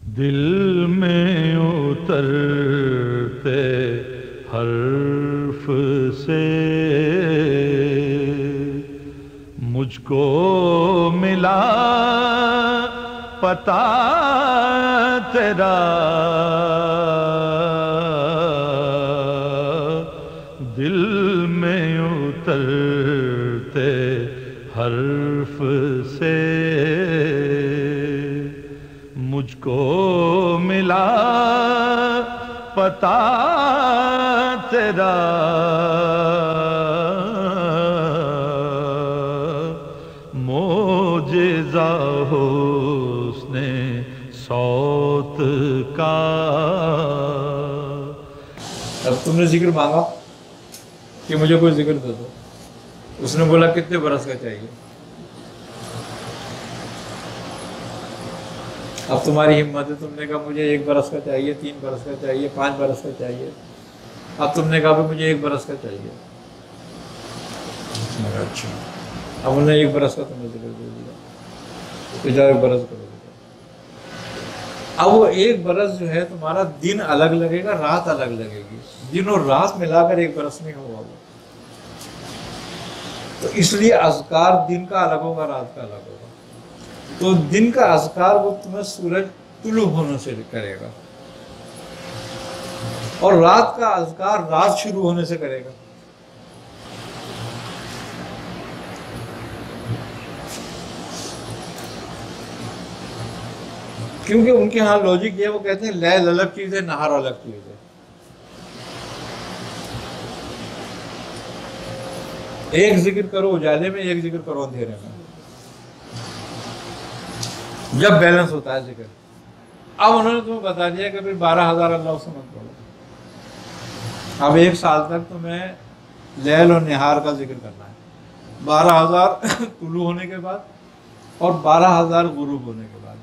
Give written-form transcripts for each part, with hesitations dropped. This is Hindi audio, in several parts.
दिल में उतरते हर्फ से मुझको मिला पता तेरा। दिल में उतरते हर्फ से मुझको मिला पता तेरा। मोजेज़ा हुस्ने सौत का। अब तुमने जिक्र मांगा कि मुझे कोई जिक्र दे दो, उसने बोला कितने बरस का चाहिए। अब तुम्हारी हिम्मत है, तुमने कहा मुझे 1 बरस का चाहिए, 3 बरस का चाहिए, 5 बरस का चाहिए। अब तुमने कहा भी मुझे 1 बरस का चाहिए। अच्छा, अब उन्होंने 1 बरस का तुम्हें जिक्र दे दिया, तो जाओ 1 बरस करो। अब वो 1 बरस जो है तुम्हारा दिन अलग लगेगा, रात अलग लगेगी, दिन और रात मिलाकर 1 बरस नहीं होगा वो। तो इसलिए अज़कार दिन का अलग होगा, रात का अलग होगा। तो दिन का अज़कार वो तुम्हें सूरज तुलू होने से करेगा, और रात का अज़कार रात शुरू होने से करेगा। क्योंकि उनके यहाँ लॉजिक ये, वो कहते हैं लैल अलग चीज है, नहार अलग चीज है। एक जिक्र करो उजाले में, एक जिक्र करो अंधेरे में, जब बैलेंस होता है जिक्र। अब उन्होंने तुम्हें बता दिया कि फिर 12,000 अल्लाह से मत पढ़ो। अब 1 साल तक तुम्हें लैल और निहार का जिक्र करना है, 12,000 तुलू होने के बाद और 12,000 गुरूब होने के बाद।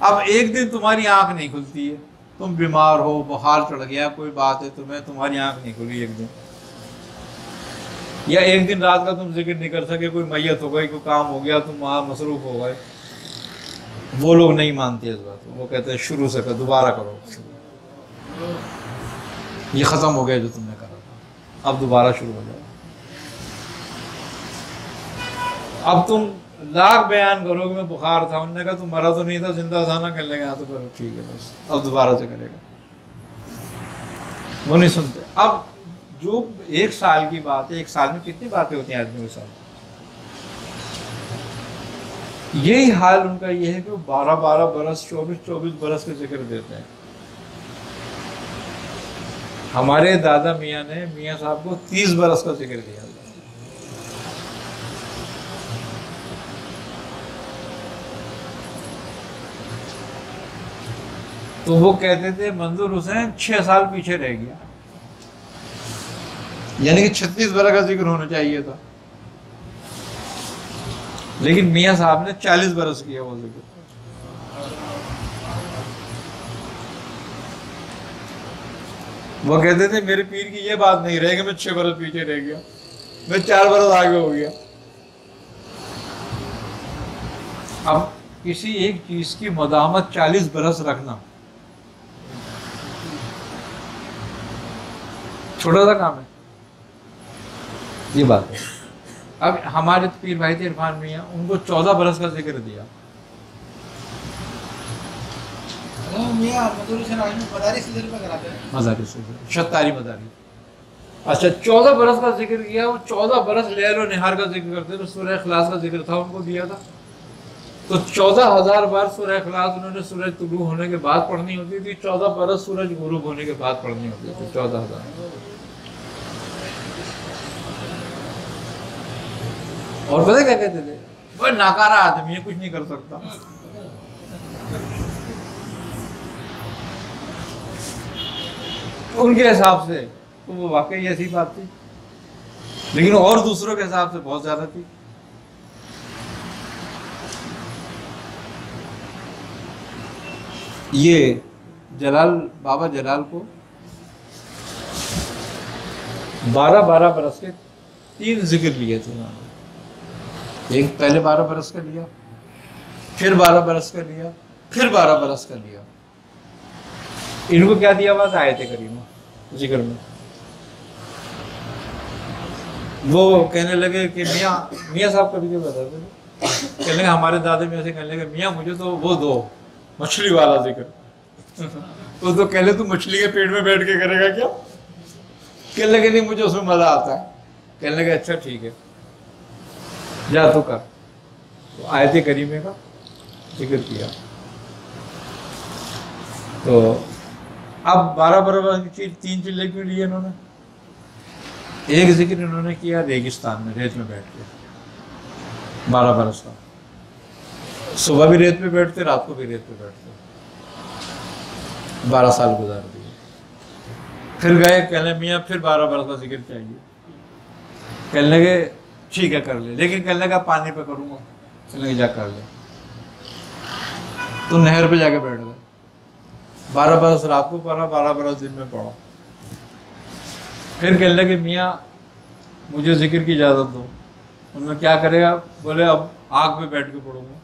अब एक दिन तुम्हारी आंख नहीं खुलती है, तुम बीमार हो, बुखार चढ़ गया, कोई बात है तुम्हें, तुम्हारी आंख नहीं खुली एक दिन, या एक दिन रात का तुम जिक्र नहीं कर सके, कोई मैयत हो गई, कोई काम हो गया, तुम वहां मसरूफ हो गए। वो लोग नहीं मानते इस बात को, वो कहते हैं शुरू से कर, दोबारा करो, ये खत्म हो गया जो तुमने करा था, अब दोबारा शुरू हो जाओ। अब तुम लाख बयान करोगे मैं बुखार था, उन्होंने कहा तुम मरा तो नहीं था, जिंदा था ना, कर लेगा तो करो ठीक है, बस अब दोबारा से करेगा, वो नहीं सुनते। अब जो 1 साल की बात है, 1 साल में कितनी बातें होती हैं आदमी के साथ, यही हाल उनका ये है कि वो 12-12 बरस, 24-24 बरस के जिक्र देते हैं। हमारे दादा मियाँ ने मियाँ साहब को 30 बरस का जिक्र दिया। तो वो कहते थे मंजूर हुसैन 6 साल पीछे रह गया, यानी कि 36 बरस का जिक्र होना चाहिए था, लेकिन मियाँ साहब ने 40 बरस किया वो जिक्र। वो कहते थे मेरे पीर की ये बात नहीं रहेगी मैं 6 बरस पीछे रह गया, मैं 4 बरस आगे हो गया। अब किसी एक चीज की मदामत 40 बरस रखना छोटा सा काम है, ये बात है। अब हमारे पीर भाई थे इरफान मियाँ, उनको 14 बरस का जिक्र दिया। मदारी से शतारी मदारी, अच्छा 14 बरस का जिक्र किया। वो 14 बरस लैल और निहार का जिक्र करते, तो सूरह इखलास का जिक्र था उनको दिया था, तो 14,000 बार सूरह इखलास उन्होंने सूरज तुलू होने के बाद पढ़नी होती थी, 14 बरस सूरज गुरूब होने के बाद पढ़नी होती थी, 14,000। और पता क्या कहते थे, वो नाकारा आदमी है, कुछ नहीं कर सकता। उनके हिसाब से तो वो वाकई ऐसी बात थी, लेकिन और दूसरों के हिसाब से बहुत ज्यादा थी। ये जलाल बाबा जलाल को 12-12 बरस के 3 जिक्र लिए थे उन्होंने। एक पहले 12 बरस का लिया, फिर 12 बरस का लिया, फिर 12 बरस का लिया। इनको क्या दिया हुआ था आयत करीमा जिक्र में। वो कहने लगे कि मियाँ साहब कभी क्या बताते थे, कहने लगे हमारे दादा में ऐसे कहने लगे मियाँ मुझे तो वो दो मछली वाला जिक्र। तो कहले तू मछली के पेट में बैठ के करेगा क्या? कहने लगे नहीं मुझे उसमें मजा आता है। कहने लगे अच्छा ठीक है जा तो कर। तो आयत करीमे का जिक्र किया। तो अब 12 बरस की चीज 3 चिल्ले क्यों लिए इन्होंने? एक जिक्र इन्होंने किया रेगिस्तान में रेत में बैठ के 12 बरस का। सुबह भी रेत पे बैठते, रात को भी रेत पे बैठते, 12 साल गुजार दिए। फिर गए, कहने मियाँ फिर 12 बरस का जिक्र चाहिए। कहने लगे ठीक है कर ले, लेकिन कहने लगा पानी पे करूँगा। कहने लगे जा कर ले। तो नहर पे जाके बैठ गए। 12 बरस रात को पढ़ा, 12 बरस दिन में पढ़ा। फिर कहने लगे मियाँ मुझे जिक्र की इजाज़त दो। उन्होंने क्या करेगा? बोले अब आग पे बैठ के पढ़ूंगा।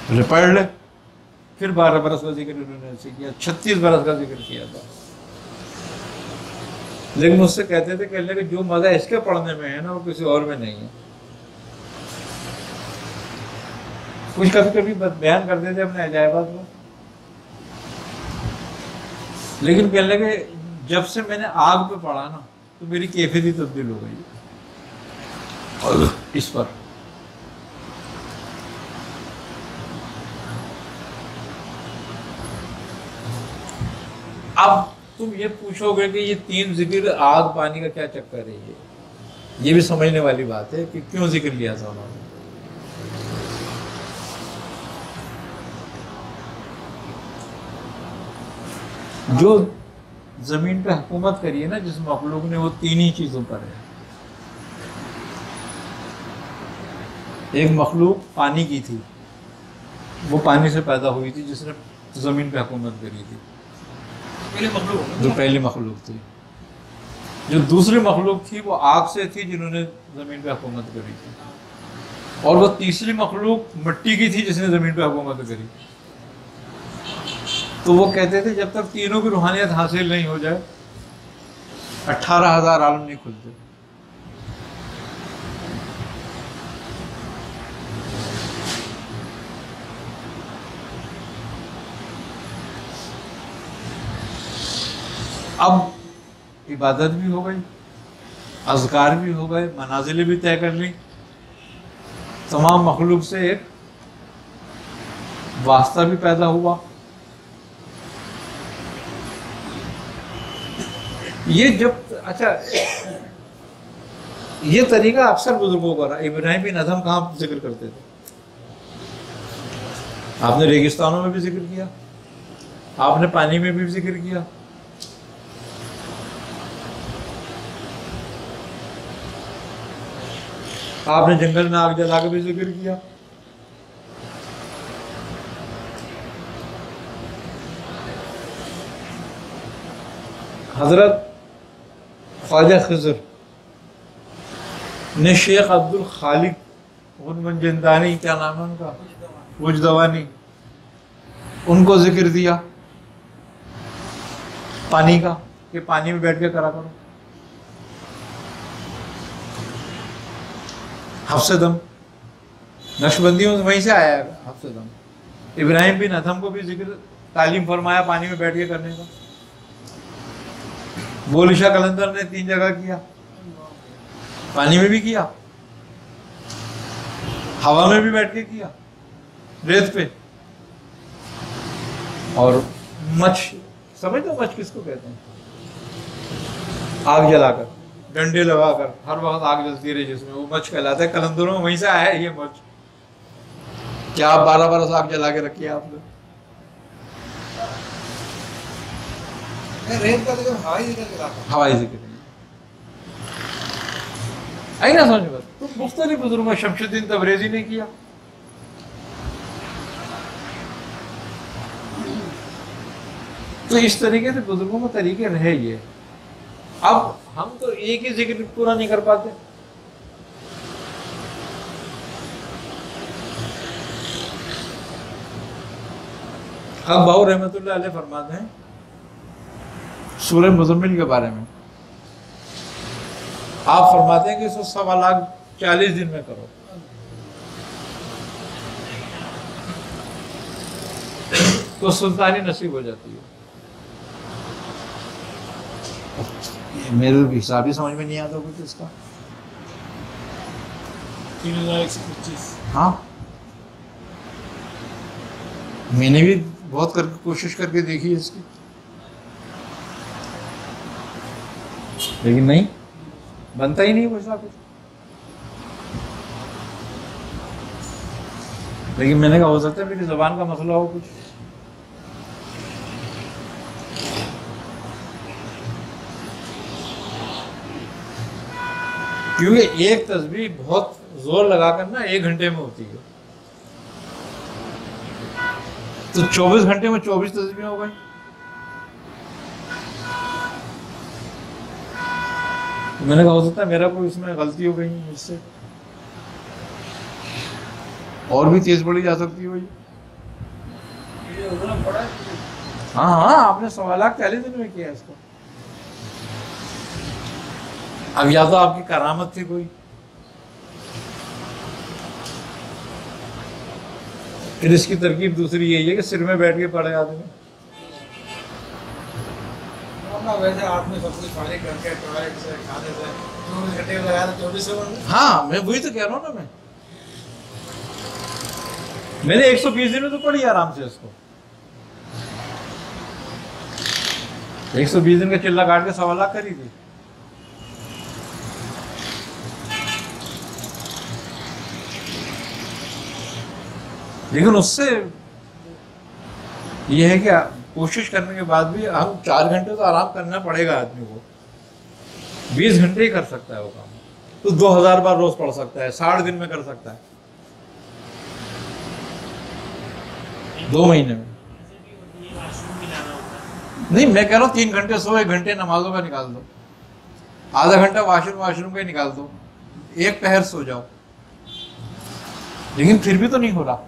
बोले पढ़ ले। फिर 12 बरस का जिक्र उन्होंने ऐसे किया, 36 बरस का जिक्र किया था। लेकिन मुझसे कहते थे, कहने लगे जो मजा इसके पढ़ने में है ना वो किसी और में नहीं है। कुछ कभी कभी बयान करते थे अपने अजायबात में, लेकिन कहने लगे जब से मैंने आग पे पढ़ा ना तो मेरी कैफियत ही तब्दील हो गई इस पर। अब तुम ये पूछोगे कि ये 3 जिक्र आग पानी का क्या चक्कर है, ये भी समझने वाली बात है कि क्यों जिक्र लिया था उन्होंने। जो जमीन पे हुकूमत करी है ना जिस मखलूक ने, वो 3 ही चीजों पर है। एक मखलूक पानी की थी, वो पानी से पैदा हुई थी जिसने जमीन पे हुकूमत करी थी, जो पहली मखलूक थी। जो दूसरी मखलूक थी वो आग से थी जिन्होंने जमीन पे हुकूमत करी थी। और वो तीसरी मखलूक मिट्टी की थी जिसने जमीन पे हुकूमत करी। तो वो कहते थे जब तक तीनों की रूहानियत हासिल नहीं हो जाए 18,000 आलम नहीं खुलते। अब इबादत भी हो गई, अज़कार भी हो गए, मनाजिलें भी तय कर ली, तमाम मखलूक से एक वास्ता भी पैदा हुआ। ये जब अच्छा ये तरीका अक्सर बुजुर्गों का रहा। इब्राहिम बिन अदहम कहाँ जिक्र करते थे? आपने रेगिस्तानों में भी जिक्र किया, आपने पानी में भी जिक्र किया, आपने जंगल में आग जला के भी जिक्र किया। हजरत ख्वाजा खिज़र ने शेख अब्दुल खालिक उनमंजदानी, क्या नाम है उनका, वुजदवानी, उनको जिक्र दिया पानी का कि पानी में बैठ के करा करो। हफ्से दम नक्शबंदियों वहीं से आया है हफ्से दम। इब्राहिम बिन अदहम को भी जिक्र तालीम फरमाया पानी में बैठ के करने का। बोलिशा कलंदर ने 3 जगह किया, पानी में भी किया, हवा में भी बैठ के किया, रेत पे। और मच, समझ दो मच किसको कहते हैं? आग जलाकर, डंडे लगाकर हर वक्त आग जलती रही जिसमें, वो मच कहलाता है। कलंदरों में वहीं से आया है ये मच। क्या आप 12 बरस आग जला के रखी है आपने? रेत का तो हवाई जिक्र, हवाई जिक्र आई ना समझ बस। तो मुख्तलिफ बुजुर्गों, शमशुद्दीन तबरेज़ी ने किया। तो इस तरीके से बुजुर्गों को तरीके रहे ये। अब हम तो एक ही जिक्र पूरा नहीं कर पाते। हक बाऊ रहमतुल्लाह अलैह फरमाते हैं सूरह मुज़म्मिल के बारे में, आप फरमाते हैं कि इसको 40 दिन में करो। तो सुल्तानी नसीब हो जाती है। मेरे हिसाब ही समझ में नहीं आता कुछ इसका। 3125। हाँ, मैंने भी बहुत करके कोशिश करके देखी है इसकी, लेकिन नहीं बनता ही नहीं कुछ ना कुछ। लेकिन मैंने कहा हो सकता है मेरी ज़बान का मसला हो कुछ। क्योंकि एक तस्बीह बहुत जोर लगाकर ना 1 घंटे में होती है, तो 24 घंटे में 24 तस्बीह हो गई। तो मैंने कहा हो सकता है मेरा कोई उसमें गलती हो गई मुझसे, और भी तेज बढ़ी जा सकती है भाई। हाँ हाँ, आपने 40 दिन में किया इसको। अब या तो आपकी करामत थी कोई, फिर इसकी तरकीब दूसरी यही है कि सिर में बैठ के पड़े आदमी। वैसे आदमी सब कुछ फाइल करके टॉयलेट से खाने से 24 घंटे लगाया तो 24 से। हाँ, मैं वही तो कह रहा हूँ ना, मैंने 120 दिन में तो पढ़ी आराम से इसको। 120 दिन का चिल्ला काट के 1.25 लाख करी थी। लेकिन उससे यह है कि कोशिश करने के बाद भी हम 4 घंटे तो आराम करना पड़ेगा आदमी को। 20 घंटे ही कर सकता है वो काम, तो 2000 बार रोज पढ़ सकता है, 60 दिन में कर सकता है, 2 महीने में। नहीं, मैं कह रहा हूँ 3 घंटे सो, 1 घंटे नमाजों का निकाल दो, आधा घंटा वाशरूम का निकाल दो, 1 पहर सो जाओ। लेकिन फिर भी तो नहीं हो रहा।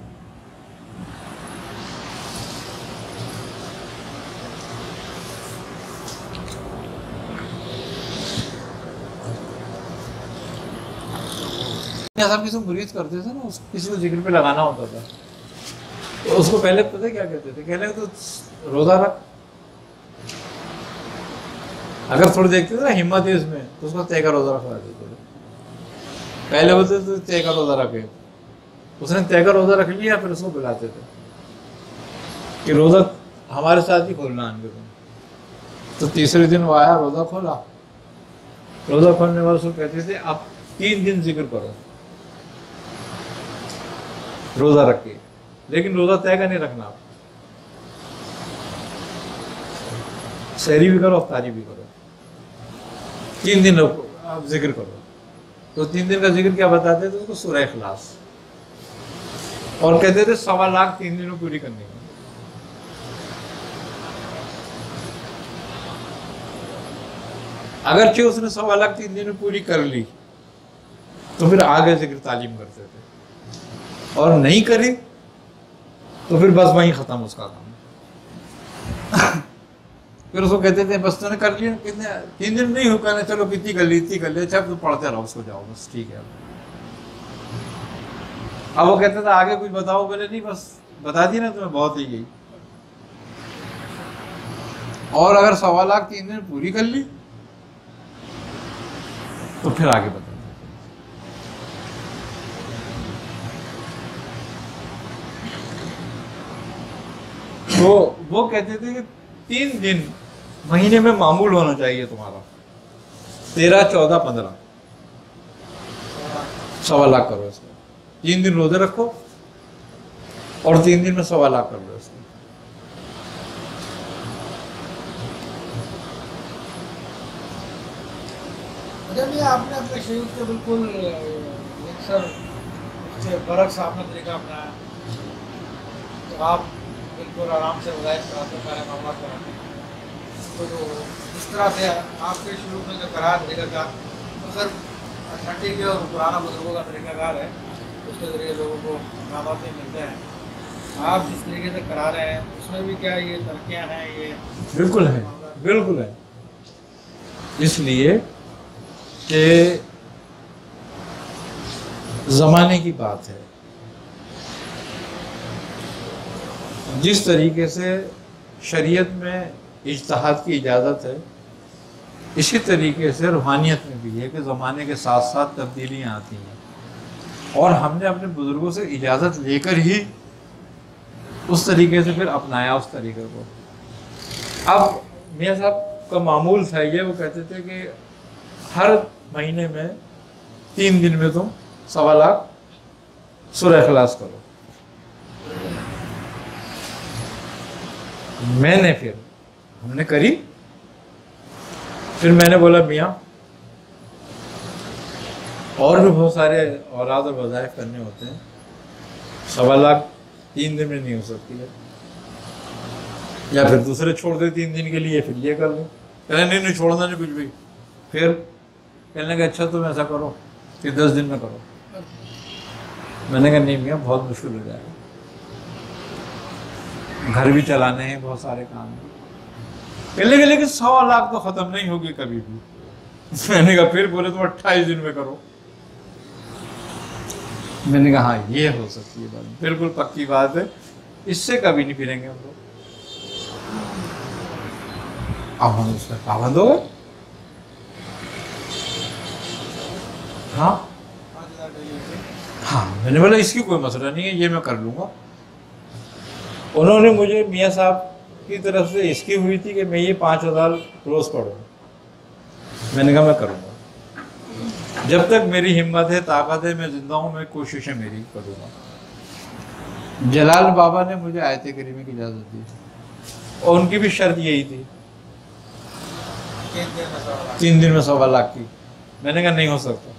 साहब किसी को मुरीद करते थे ना, उसको किसी को जिक्र पे लगाना होता था, तो उसको पहले पता क्या कहते थे, कहने तो रोजा रख। अगर थोड़ी देखते थे ना हिम्मत है इसमें, तो उसको तय का रोजा रखवा देते थे। पहले बोलते थे तय का रोजा रखे, उसने तय का रोजा रख लिया, फिर उसको बुलाते थे कि रोजा हमारे साथ ही खोलना आएंगे तुम। तो तीसरे दिन वो आया, रोजा खोला। रोजा खोलने वाले उसको कहते थे अब 3 दिन जिक्र करो रोजा रख के, लेकिन रोजा तय का नहीं रखना। आप सहरी भी करो, अफ्तारी भी करो, 3 दिन आप जिक्र करो। तो 3 दिन का जिक्र क्या बताते थे उसको? सूरह इखलास। और कहते थे 1.25 लाख 3 दिनों पूरी करनी है। अगरचे उसने 1.25 लाख 3 दिन में पूरी कर ली, तो फिर आगे जिक्र तालीम करते थे, और नहीं करी तो फिर बस वहीं खत्म उसका काम। फिर उसको कहते थे बस तूने कर लिया, कितने 3 दिन नहीं हो, कहने चलो कितनी कर ली, इतनी कर ली, अच्छा तो पढ़ते रहो, उसको जाओ बस, ठीक है। अब वो कहते थे आगे कुछ बताओ, बोले नहीं बस बता दी ना तुम्हें, बहुत ही गई। और अगर 1.25 लाख 3 दिन पूरी कर ली तो फिर आगे बता। तो वो कहते थे कि 3 दिन महीने में मामूल होना चाहिए तुम्हारा, 13, 14, 15, 1.25 लाख करो इसको। 3 दिन रोजे रखो और 3 दिन में 1.25 लाख कर लो इसको। जब आपने अपने शरीर के बिल्कुल बरक्स आपने तरीका अपनाया, तो आप बिल्कुल आराम से वज़ाइफ कराते, सारे मामला कराते। तो जो इस तरह से आपके शुरू में जो करा तरीका तो सर ठंडी के और पुराना बुजुर्गों का तरीकाकार है, उसके ज़रिए लोगों को माँ बाप मिलते हैं। आप जिस तरीके से करा रहे हैं उसमें भी क्या ये तरक्कियां हैं ये? बिल्कुल है, बिल्कुल है। इसलिए कि ज़माने की बात है, जिस तरीके से शरीयत में इज्तिहाद की इजाज़त है, इसी तरीके से रूहानियत में भी है कि ज़माने के साथ साथ तब्दीलियाँ आती हैं, और हमने अपने बुज़ुर्गों से इजाज़त लेकर ही उस तरीके से फिर अपनाया उस तरीके को। अब मियाँ साहब का मामूल था ये, वो कहते थे कि हर महीने में 3 दिन में तुम 1.25 लाख सूरह इखलास करो। मैंने फिर हमने करी, फिर मैंने बोला मियाँ और भी बहुत सारे औराद और वज़ाइफ करने होते हैं, 1.25 लाख 3 दिन में नहीं हो सकती है, या फिर दूसरे छोड़ दे 3 दिन के लिए, फिर ये कर लो। कहने नहीं छोड़ना नहीं कुछ भी। फिर कहने लगे अच्छा तुम ऐसा करो कि 10 दिन में करो। मैंने कहा नहीं मियाँ बहुत मुश्किल हो जाएगा, घर भी चलाने हैं, बहुत सारे काम हैं। कहने लगे लेकिन 100 लाख तो ख़त्म नहीं होगी कभी भी। मैंने कहा फिर बोले तुम 28 दिन में करो। मैंने कहा हाँ ये हो सकती है बात, बिल्कुल पक्की बात है, इससे कभी नहीं फिरेंगे हम लोग। अब हम उसमें पाबंद हो गए। हाँ हाँ, मैंने बोला इसकी कोई मसला नहीं है, ये मैं कर लूँगा। उन्होंने मुझे मियाँ साहब की तरफ से इसकी हुई थी कि मैं ये 5,000 रोज़ पढ़ूँ। मैंने कहा मैं करूँगा, जब तक मेरी हिम्मत है, ताकत है, मैं जिंदा हूँ, मैं कोशिशें मेरी करूँगा। जलाल बाबा ने मुझे आयत करीमे की इजाज़त दी और उनकी भी शर्त यही थी 3 दिन में 1.25 लाख की। मैंने कहा नहीं हो सकता,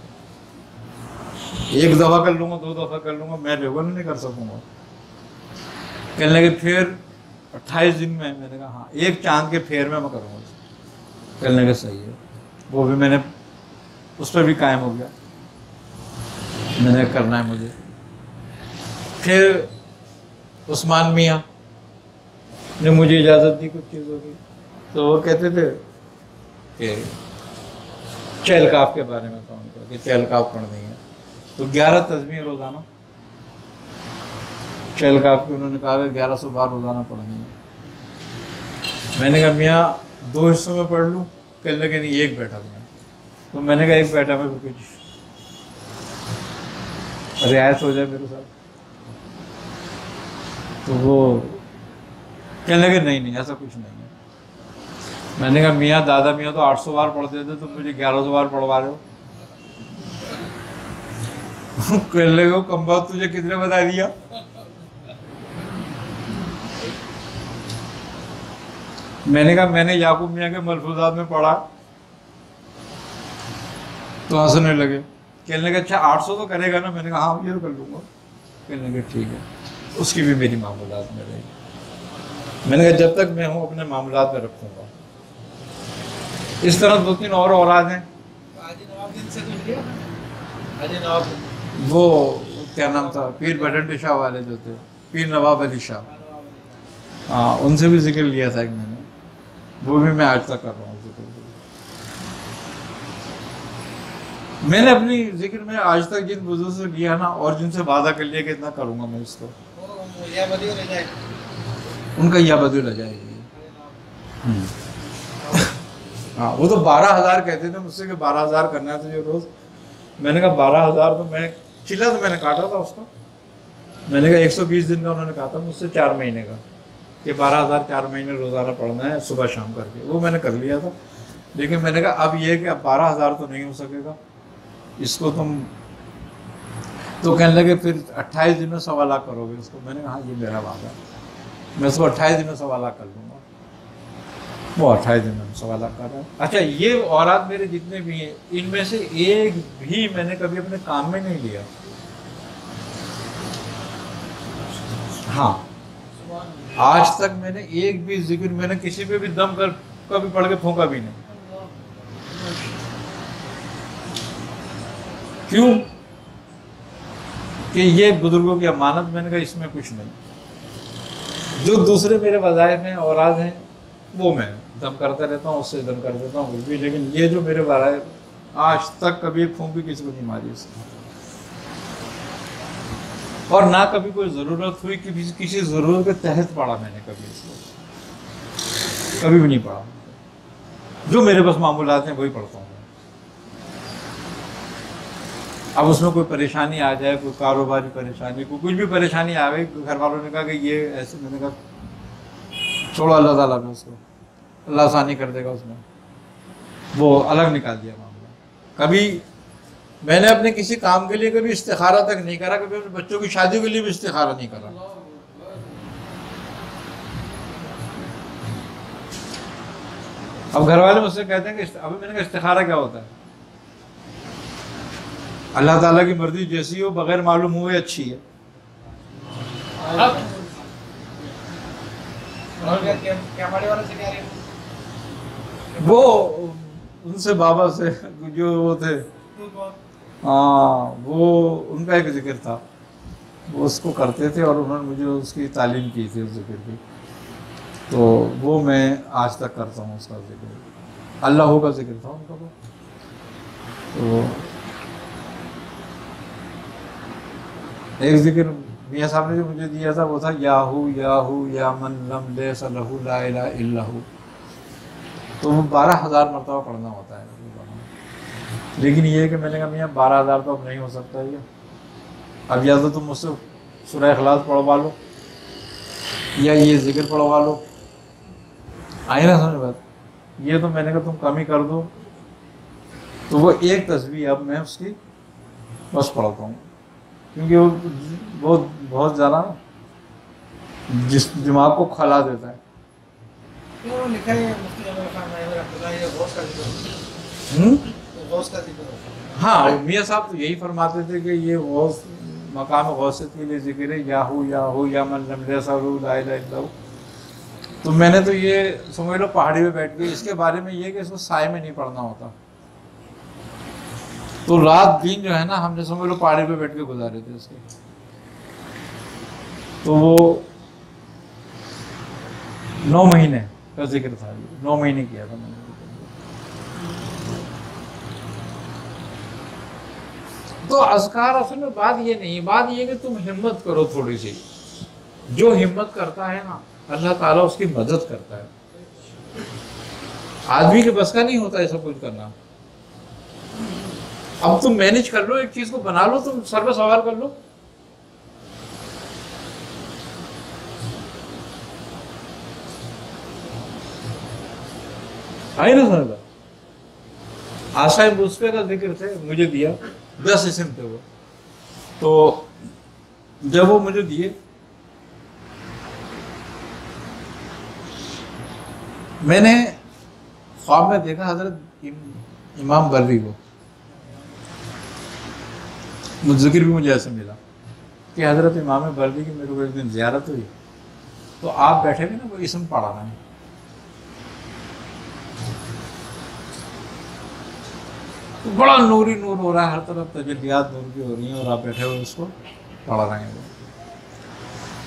1 दफ़ा कर लूँगा, 2 दफ़ा कर लूँगा, मैं रेगुलर नहीं कर सकूँगा। कहने लगे फिर 28 दिन में। मैंने कहा हाँ, 1 चांद के फेर में मैं करूँगा। कहने लगे सही है, वो भी मैंने उस पर भी कायम हो गया, मैंने करना है मुझे। फिर उस्मान मियाँ ने मुझे इजाज़त दी कुछ चीज़ों की, तो वो कहते थे कि चहलकाफ के बारे में काम करो, कि चहलकाफ पढ़नी है, तो 11 तस्बीह रोज़ाना चहलकाफ की उन्होंने कहा कि 1100 बार रोज़ाना पढ़नी है। मैंने कहा मियाँ 2 हिस्सों में पढ़ लूँ? कहने लगे नहीं 1 बैठक में। तो मैंने कहा 1 बैठक में कुछ रियायत हो जाए मेरे साथ। तो वो कहने लगे नहीं ऐसा कुछ नहीं है। मैंने कहा मियाँ दादा मियाँ तो 800 बार पढ़ते थे, तुम मुझे 1100 बार पढ़वा रहे हो। कहने लगे कम बात तुझे कितने बता दिया? मैंने कहा मैंने याकूब मियाँ के मलफूजात में पढ़ा। तो हंसने लगे, कहने लगे अच्छा 800 तो करेगा ना? मैंने कहा हाँ ये तो कर लूँगा। कहने लगे ठीक है, उसकी भी मेरी मामूलात में रहेगी। मैंने कहा जब तक मैं हूँ अपने मामूलात में रखूँगा। इस तरह 2-3 और औलाद हैं। वो क्या नाम था, पीर बटन शाह वाले जो थे, पीर नवाब अली शाह, हाँ उनसे भी जिक्र लिया था एक मैंने, वो भी मैं आज तक कर रहा हूँ जिक्र। मैंने अपनी जिक्र में आज तक जिन बुजुर्ग से लिया ना, और जिनसे वादा कर लिया कि इतना करूँगा मैं इसको, उनका या बदल हो जाएगी। हाँ वो तो 12,000 कहते थे मुझसे कि 12,000 करना है तुझे रोज़। मैंने कहा 12,000 तो मैं चिल्ला, तो मैंने काटा था उसका। मैंने कहा 120 दिन का उन्होंने कहा था मुझसे 4 महीने का, कि 12,000 4 महीने रोज़ाना पढ़ना है सुबह शाम करके। वो मैंने कर लिया था, लेकिन मैंने कहा अब ये कि अब 12,000 तो नहीं हो सकेगा, इसको तुम तो कहने लगे फिर 28 दिन में 1.25 लाख करोगे इसको। मैंने कहा हाँ ये मेरा वादा है, मैं इसको 28 दिन में 1.25 लाख कर लूँगा। वो 28 दिन में 1.25 लाख कर रहा है। अच्छा ये औलाद मेरे जितने भी हैं, इनमें से एक भी मैंने कभी अपने काम में नहीं लिया। हाँ आज तक मैंने एक भी जिक्र मैंने किसी पे भी दम कर कभी पढ़ के फूंका भी नहीं। क्यों? कि ये बुजुर्गों की अमानत, मैंने कहा इसमें कुछ नहीं। जो दूसरे मेरे वज़ाइफ हैं औराद हैं वो मैं दम करता रहता हूँ, उससे दम कर देता हूँ कुछ भी, लेकिन ये जो मेरे वज़ाइफ आज तक कभी एक फूंक भी किसी को नहीं मारी उसने, और ना कभी कोई ज़रूरत हुई कि किसी ज़रूरत के तहत पढ़ा मैंने कभी इसको, कभी भी नहीं पढ़ा। जो मेरे पास मामूलात हैं वही पढ़ता हूँ। अब उसमें कोई परेशानी आ जाए, कोई कारोबारी परेशानी, कोई कुछ भी परेशानी आ गई, घर वालों ने कहा कि ये ऐसे, मैंने कहा छोड़ो, अल्लाह ताला ने उसको, अल्लाह आसानी कर देगा उसमें, वो अलग निकाल दिया मामला। कभी मैंने अपने किसी काम के लिए कभी इस्तिखारा तक नहीं करा, कभी अपने बच्चों की शादी के लिए भी इस्तिखारा नहीं करा। अब घर वाले मुझसे कहते हैं कि अभी मैंने कहा इस्तिखारा क्या होता है? अल्लाह ताला की मर्जी जैसी हो, बगैर मालूम हुए अच्छी है। वो उनसे बाबा से जो वो थे, हाँ, वो उनका एक जिक्र था, वो उसको करते थे और उन्होंने मुझे उसकी तालीम की थी उस जिक्र की, तो वो मैं आज तक करता हूँ उसका जिक्र। अल्लाह का जिक्र था उनका वो। तो एक जिक्र मियाँ साहब ने जो मुझे दिया था वो था याहू याहू या मन लम लैसा लहू ला इलाहा इल्लहू। तो वो 12,000 मरतबा पढ़ना होता है। लेकिन ये है कि मैंने कहा मियाँ 12,000 तो अब नहीं हो सकता ये, अब या तो तुम मुझसे सूरह इखलास पढ़वा लो या ये जिक्र पढ़वा लो। आई ना समझ बात? ये तो मैंने कहा तुम कम ही कर दो। तो वो एक तस्बीह अब मैं उसकी बस पढ़ता हूँ, क्योंकि वो बहुत ज़्यादा जिस दिमाग को खला देता है। हाँ, मियाँ साहब तो यही फरमाते थे कि ये गौस मकाम गौसियत के लिए जिक्र है, याहू याहू या मन लम लैसा लहू ला इलाहा इल्लहू। तो मैंने तो ये समझ लो पहाड़ी पे बैठ के इसके बारे में ये कि इसको साए में नहीं पढ़ना होता। तो रात दिन जो है ना हमने समझ लो पहाड़ी पे बैठ के गुजारे थे उसके। तो वो 9 महीने का जिक्र था, 9 महीने किया था मैंने। तो अज़कार असल में बात ये नहीं, बात ये कि तुम हिम्मत करो थोड़ी सी। जो हिम्मत करता है ना अल्लाह ताला उसकी मदद करता है। आदमी के बस का नहीं होता ऐसा कुछ करना। अब तुम मैनेज कर लो, एक चीज को बना लो, तुम सर पे सवार कर लो। आई ना समझ? आशा मुस्फे का जिक्र थे, मुझे दिया 10 इस्म थे वो। तो जब वो मुझे दिए, मैंने ख्वाब में देखा हजरत इमाम बर्री को। जिक्र भी मुझे ऐसे मिला कि हजरत इमाम बर्री की मेरे को एक दिन ज़ियारत हुई, तो आप बैठे हुए ना वो इस्म पढ़ा रहे हैं। तो बड़ा नूरी नूर हो रहा है, हर तरफ तजल्लियात नूर की हो रही हैं और आप बैठे हुए उसको पढ़ा रहे हैं।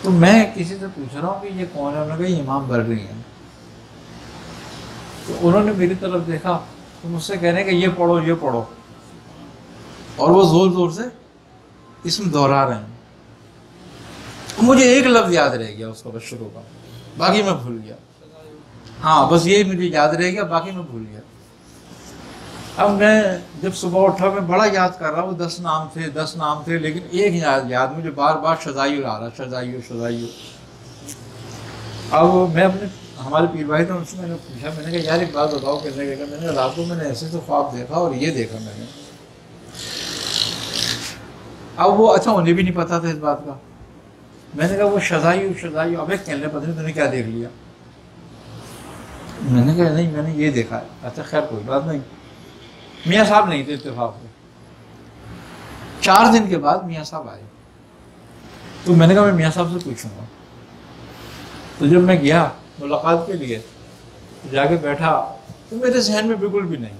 तो मैं किसी से पूछ रहा हूँ कि ये कौन है? उन्होंने कहा इमाम बर्री हैं। तो उन्होंने मेरी तरफ देखा तो मुझसे कह रहे हैं कि ये पढ़ो ये पढ़ो, और वो जोर जोर से इसमें दोहरा रहे हैं। मुझे एक लफ्ज याद रह गया उसका, बस शुरू का, बाकी मैं भूल गया। हाँ, बस यही मुझे याद रह गया, बाकी मैं भूल गया। अब मैं जब सुबह उठा मैं बड़ा याद कर रहा हूँ, 10 नाम थे, लेकिन एक याद मुझे बार बार शजायु आ रहा, शजायु। अब मैं अपने हमारे पीर भाई थे, उनसे मैंने पूछा, मैंने कहा यार एक बात बताओ, कहने लगा मैंने रात को मैंने ऐसे तो ख्वाब देखा और ये देखा मैंने। अब वो अच्छा उन्हें भी नहीं पता था इस बात का। मैंने कहा वो शजायु, अबे कहने पता नहीं तूने क्या देख लिया? मैंने कहा नहीं मैंने ये देखा है। अच्छा खैर कोई बात नहीं। मियाँ साहब नहीं थे इत्तेफाक से। 4 दिन के बाद मियाँ साहब आए, तो मैंने कहा मैं मियाँ साहब से पूछूंगा। तो जब मैं गया मुलाकात के लिए, तो जाके बैठा, तो मेरे जहन में बिल्कुल भी नहीं।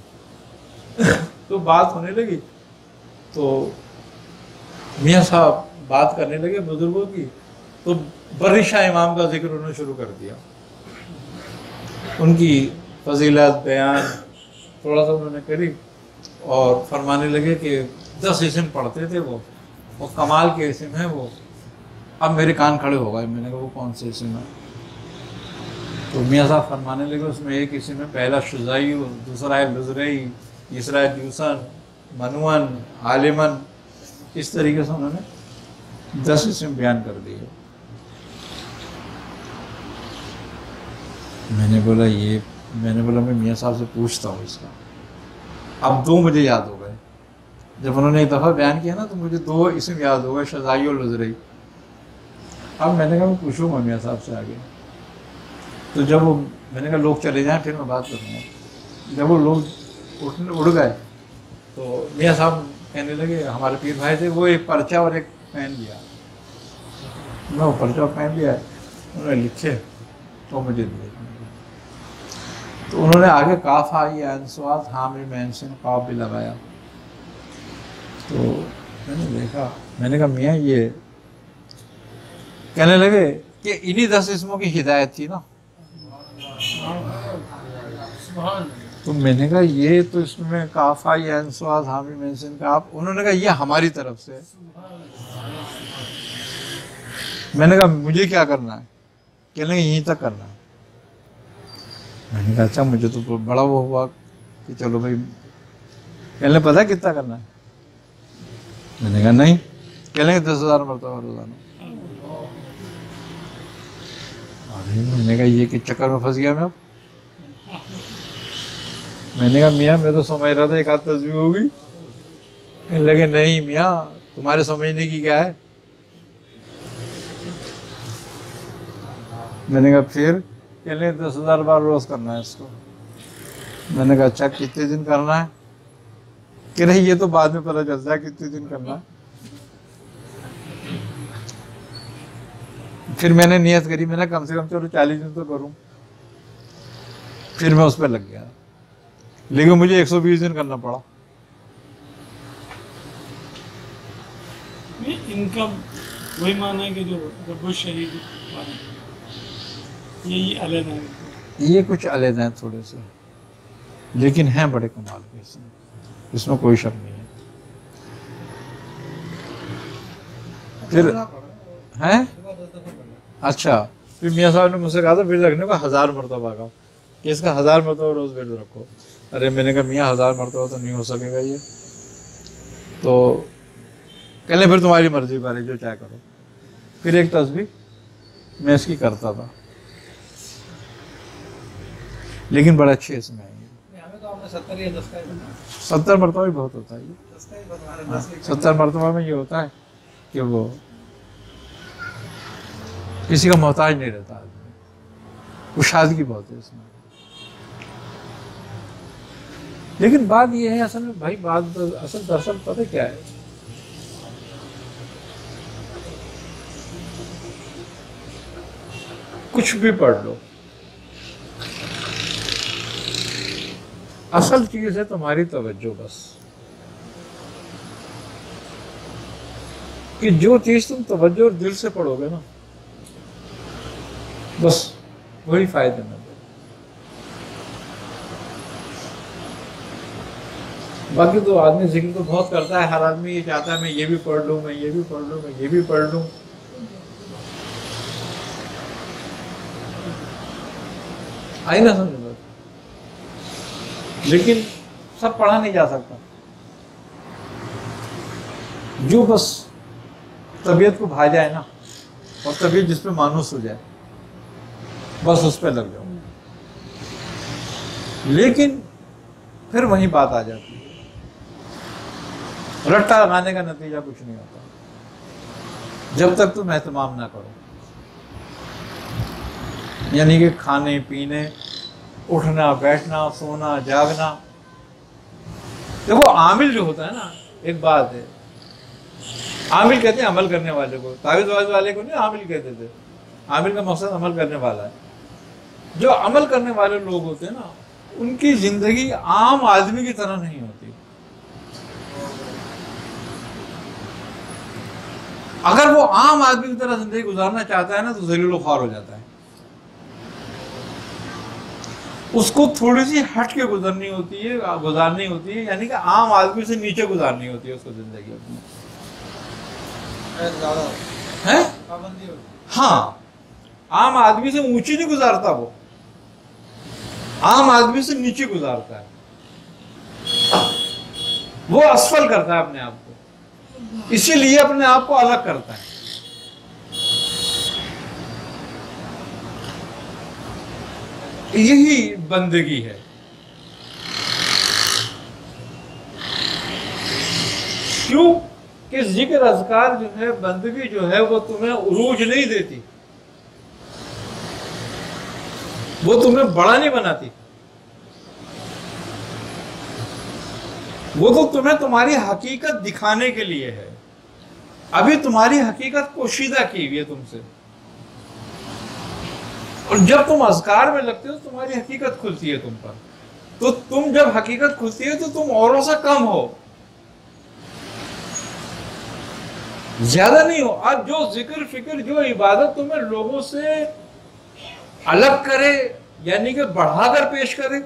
तो बात होने लगी, तो मियाँ साहब बात करने लगे बुजुर्गों की, तो बर्री शाह इमाम का जिक्र उन्होंने शुरू कर दिया, उनकी फजीलत बयान थोड़ा सा उन्होंने करी और फरमाने लगे कि 10 इस्म पढ़ते थे वो कमाल के इस्म है वो। अब मेरे कान खड़े हो गए, मैंने कहा वो कौन से इस्म है? तो मियाँ साहब फरमाने लगे उसमें एक इस्म है, पहला शुजाई, दूसरा है लुजरई, तीसरा है ड्यूसन, मनुअन, आलिमन। इस तरीके से उन्होंने 10 इस्म बयान कर दिए। मैंने बोला मैं मियाँ साहब से पूछता हूँ इसका। अब 2 मुझे याद हो गए, जब उन्होंने एक दफ़ा बयान किया ना तो मुझे 2 इस्म याद हो गए, शुजाई और लुजरई। अब मैंने कहा मैं पूछूंगा मियाँ साहब से आगे। तो जब वो मैंने कहा लोग चले जाएं फिर मैं बात करूँगा। जब वो लोग उड़ गए तो मियाँ साहब कहने लगे, हमारे पीर भाई थे, वो एक पर्चा और एक पेन लिया। मैं वो पर्चा और पेन लिया, उन्होंने लिखे तो मुझे दिए। तो उन्होंने आगे काफ आई अंसवात हामिल मैंसन काफ भी लगाया। तो मैंने देखा, मैंने कहा मियाँ ये, कहने लगे कि इन्हीं 10 इस्मों की हिदायत थी ना। तो मैंने कहा ये तो इसमें काफा या अंसवात हामिल मैंसन काफ, उन्होंने कहा ये हमारी तरफ से। मैंने कहा मुझे क्या करना है? कहने लगे यहीं तक करना है। मैंने कहा अच्छा, मुझे तो बड़ा वो हुआ कि चलो भाई। कहने पता कितना करना है? मैंने कहा नहीं। कहने 10,000 मरतबा रोजाना। मैंने कहा ये किस चक्कर में फंस गया मैं अब? मैंने कहा मियाँ मैं तो समझ रहा था एक आध तस्वीर होगी। कहने लगे नहीं मियाँ, तुम्हारे समझने की क्या है? मैंने कहा फिर? कहने 10,000 बार रोज करना है इसको। मैंने कहा अच्छा कितने दिन करना है? कि नहीं ये तो बाद में पता चलता है कितने दिन करना है। फिर मैंने नियत करी, मैंने कम से कम चलो 40 दिन तो करूं। फिर मैं उस पर लग गया, लेकिन मुझे 120 दिन करना पड़ा। इनका वही माना है कि जो रब्बुल शहीद यही अलग है, ये कुछ अलग हैं थोड़े से, लेकिन हैं बड़े कमाल के, इसमें कोई शक नहीं है। फिर हैं अच्छा, फिर मियाँ साहब ने मुझसे कहा था फिर रखने को 1000 मरतबा का, कि इसका 1000 मरतबा रोज विर्द रखो। अरे मैंने कहा मियाँ 1000 मरतबा तो नहीं हो सकेगा ये। तो कहने फिर तुम्हारी मर्जी बारे जो चाहे करो। फिर एक तस्बीह मैं इसकी करता था, लेकिन बड़ा अच्छे इसमें है। 70 मरतबा भी बहुत होता है ये। 70 मरतबा में ये होता है कि वो किसी का मोहताज नहीं रहता आदमी, कुशादगी बहुत है इसमें। लेकिन बात ये है असल में भाई, बात असल दरअसल पता क्या है, कुछ भी पढ़ लो, असल चीज है तुम्हारी तवज्जो बस, कि जो चीज तुम तवज्जो और दिल से पढ़ोगे ना बस वही फायदेमंद है। बाकी तो आदमी जिक्र तो बहुत करता है, हर आदमी ये चाहता है मैं ये भी पढ़ लूं, मैं ये भी पढ़ लूं, मैं ये भी पढ़ लूं। आई ना समझ लो, लेकिन सब पढ़ा नहीं जा सकता। जो बस तबीयत को भा जाए ना, और तबीयत जिस पे मानूस हो जाए, बस उस पे लग जाओ। लेकिन फिर वही बात आ जाती है, रट्टा लगाने का नतीजा कुछ नहीं होता जब तक तुम एहतमाम ना करो। यानी कि खाने पीने, उठना बैठना, सोना जागना। देखो आमिल जो होता है ना, एक बात है, आमिल कहते हैं अमल करने वाले को, तावीज़ वाले को नहीं आमिल कहते थे। आमिल का मकसद अमल करने वाला है। जो अमल करने वाले लोग होते हैं ना, उनकी जिंदगी आम आदमी की तरह नहीं होती। अगर वो आम आदमी की तरह जिंदगी गुजारना चाहता है ना तो ज़लील ख्वार हो जाता है। उसको थोड़ी सी हट के गुजारनी होती है, यानी कि आम आदमी से नीचे गुजारनी होती है उसको जिंदगी अपनी, है? हाँ, आम आदमी से ऊंची नहीं गुजारता, वो आम आदमी से नीचे गुजारता है, वो असफल करता है अपने आप को, इसीलिए अपने आप को अलग करता है। यही बंदगी है। क्यों कि जिक्र अज़कार जो है, बंदगी जो है, वो तुम्हें उरूज नहीं देती, वो तुम्हें बड़ा नहीं बनाती, वो तो तुम्हें तुम्हारी हकीकत दिखाने के लिए है। अभी तुम्हारी हकीकत पोशीदा की हुई है तुमसे, और जब तुम अज़कार में लगते हो तुम्हारी हकीकत खुलती है तुम पर। तो तुम जब हकीकत खुलती है तो तुम औरों से कम हो, ज्यादा नहीं हो। अब जो जिक्र फिक्र, जो इबादत तुम्हें लोगों से अलग करे, यानी कि बढ़ाकर पेश करे,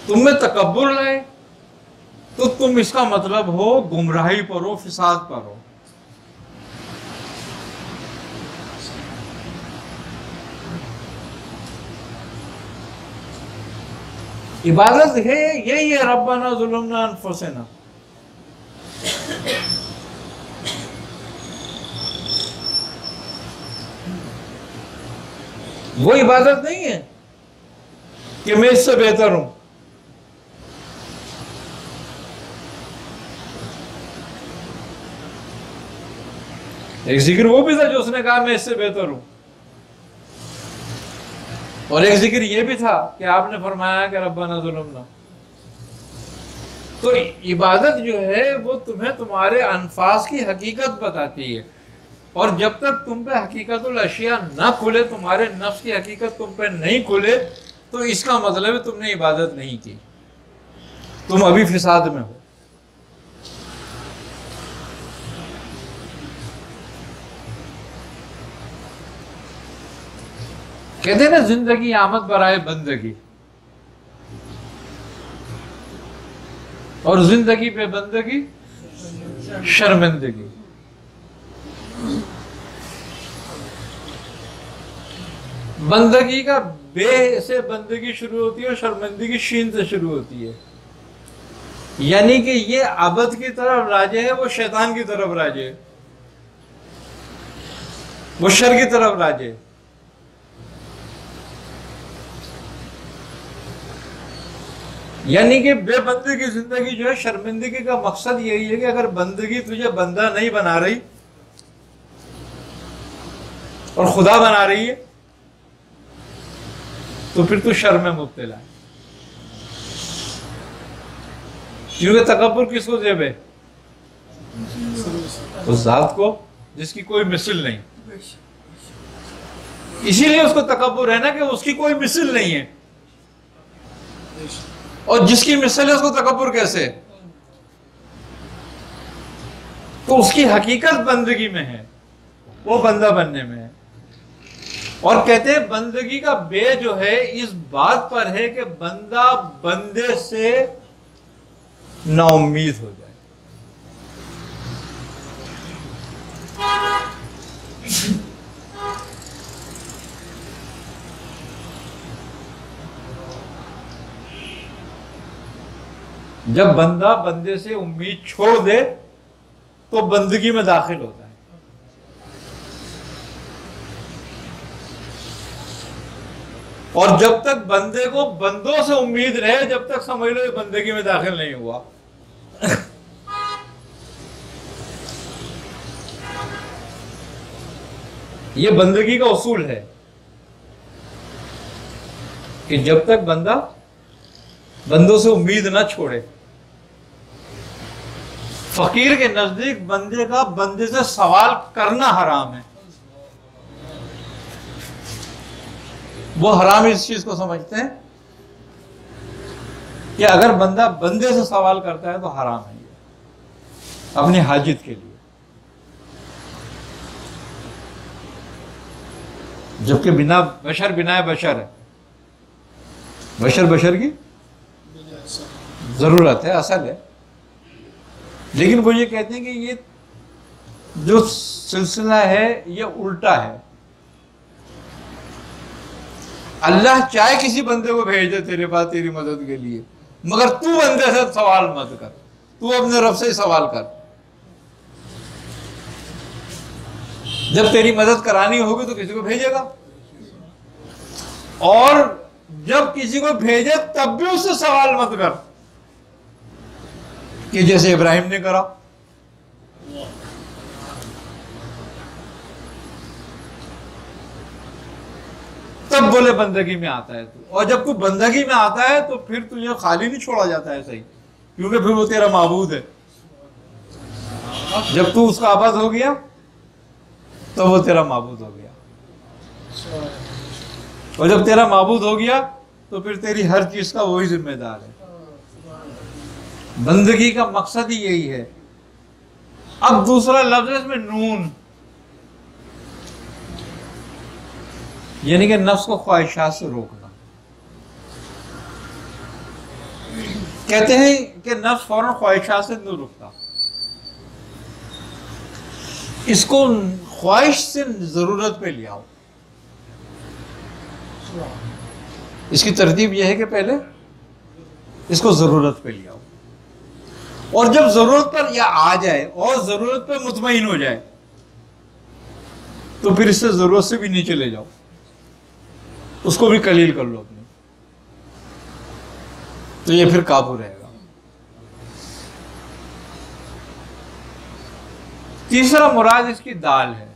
तुम में तकब्बुर लाए, तो तुम इसका मतलब हो गुमराही पर हो, फिसाद पर हो। इबादत है यही है, रब्बना ज़ुलमना अनफुसना। वो इबादत नहीं है कि मैं इससे बेहतर हूं। एक जिक्र वो भी था जो उसने कहा मैं इससे बेहतर हूं, और एक जिक्र ये भी था कि आपने फरमाया कि रब्बाना ज़ुलमना। तो इबादत जो है वो तुम्हें तुम्हारे अनफास की हकीकत बताती है, और जब तक तुम पे हकीकतुल अशिया ना खुले, तुम्हारे नफ्स की हकीकत तुम पे नहीं खुले, तो इसका मतलब है तुमने इबादत नहीं की, तुम अभी फिसाद में हो। कहते हैं ना, जिंदगी आमद बराए बंदगी, और जिंदगी पे बंदगी शर्मिंदगी। बंदगी का बे से बंदगी शुरू होती है और शर्मिंदगी शीन से शुरू होती है, यानी कि ये अबद की तरफ राजे है, वो शैतान की तरफ राजे है, वो शर की तरफ राजे है। यानी कि बेबंदगी जिंदगी जो है, शर्मिंदगी का मकसद यही है कि अगर बंदगी तुझे बंदा नहीं बना रही और खुदा बना रही है, तो फिर तू शर्म में मुब्तला है। क्योंकि तकब्बुर किसको जेब है? उस जात को जिसकी कोई मिसल नहीं। इसीलिए उसको तकब्बुर है ना कि उसकी कोई मिसल नहीं है, और जिसकी मिसल है उसको तकब्बुर कैसे? तो उसकी हकीकत बंदगी में है, वो बंदा बनने में है। और कहते हैं बंदगी का बे जो है इस बात पर है कि बंदा बंदे से नाउम्मीद हो जाए। जब बंदा बंदे से उम्मीद छोड़ दे तो बंदगी में दाखिल होता है। और जब तक बंदे को बंदों से उम्मीद रहे, जब तक समझ लो बंदगी में दाखिल नहीं हुआ। ये बंदगी का उसूल है कि जब तक बंदा बंदों से उम्मीद ना छोड़े। फकीर के नजदीक बंदे का बंदे से सवाल करना हराम है। वो हराम इस चीज को समझते हैं कि अगर बंदा बंदे से सवाल करता है तो हराम है ये, अपनी हाजित के लिए। जबकि बिना बशर बिना बशर है, बशर बशर की जरूरत है, असल है। लेकिन वो ये कहते हैं कि ये जो सिलसिला है ये उल्टा है। अल्लाह चाहे किसी बंदे को भेज दे तेरे पास तेरी मदद के लिए, मगर तू बंदे से सवाल मत कर, तू अपने रब से ही सवाल कर। जब तेरी मदद करानी होगी तो किसी को भेजेगा, और जब किसी को भेजे तब भी उससे सवाल मत कर कि जैसे इब्राहिम ने करा। तब बोले बंदगी में आता है तू, और जब तू बंदगी में आता है तो फिर तुझे खाली नहीं छोड़ा जाता है, सही, क्योंकि फिर वो तेरा माबूद है। जब तू उसका आबाद हो गया तो वो तेरा माबूद हो गया, और जब तेरा माबूद हो गया तो फिर तेरी हर चीज का वही जिम्मेदार है। बंदगी का मकसद ही यही है। अब दूसरा लफ्ज इसमें नून, यानी कि नफ्स को ख्वाहिशात से रोकना। कहते हैं कि नफ्स फौरन ख्वाहिशात से नहीं रुकता, इसको ख्वाहिश से जरूरत पे ले आओ। इसकी तरतीब यह है कि पहले इसको जरूरत पे ले आओ, और जब जरूरत पर या आ जाए और जरूरत पे मुतमईन हो जाए तो फिर इससे जरूरत से भी नीचे ले जाओ, उसको भी कलील कर लो अपने, तो ये फिर काबू रहेगा। तीसरा मुराद इसकी दाल है।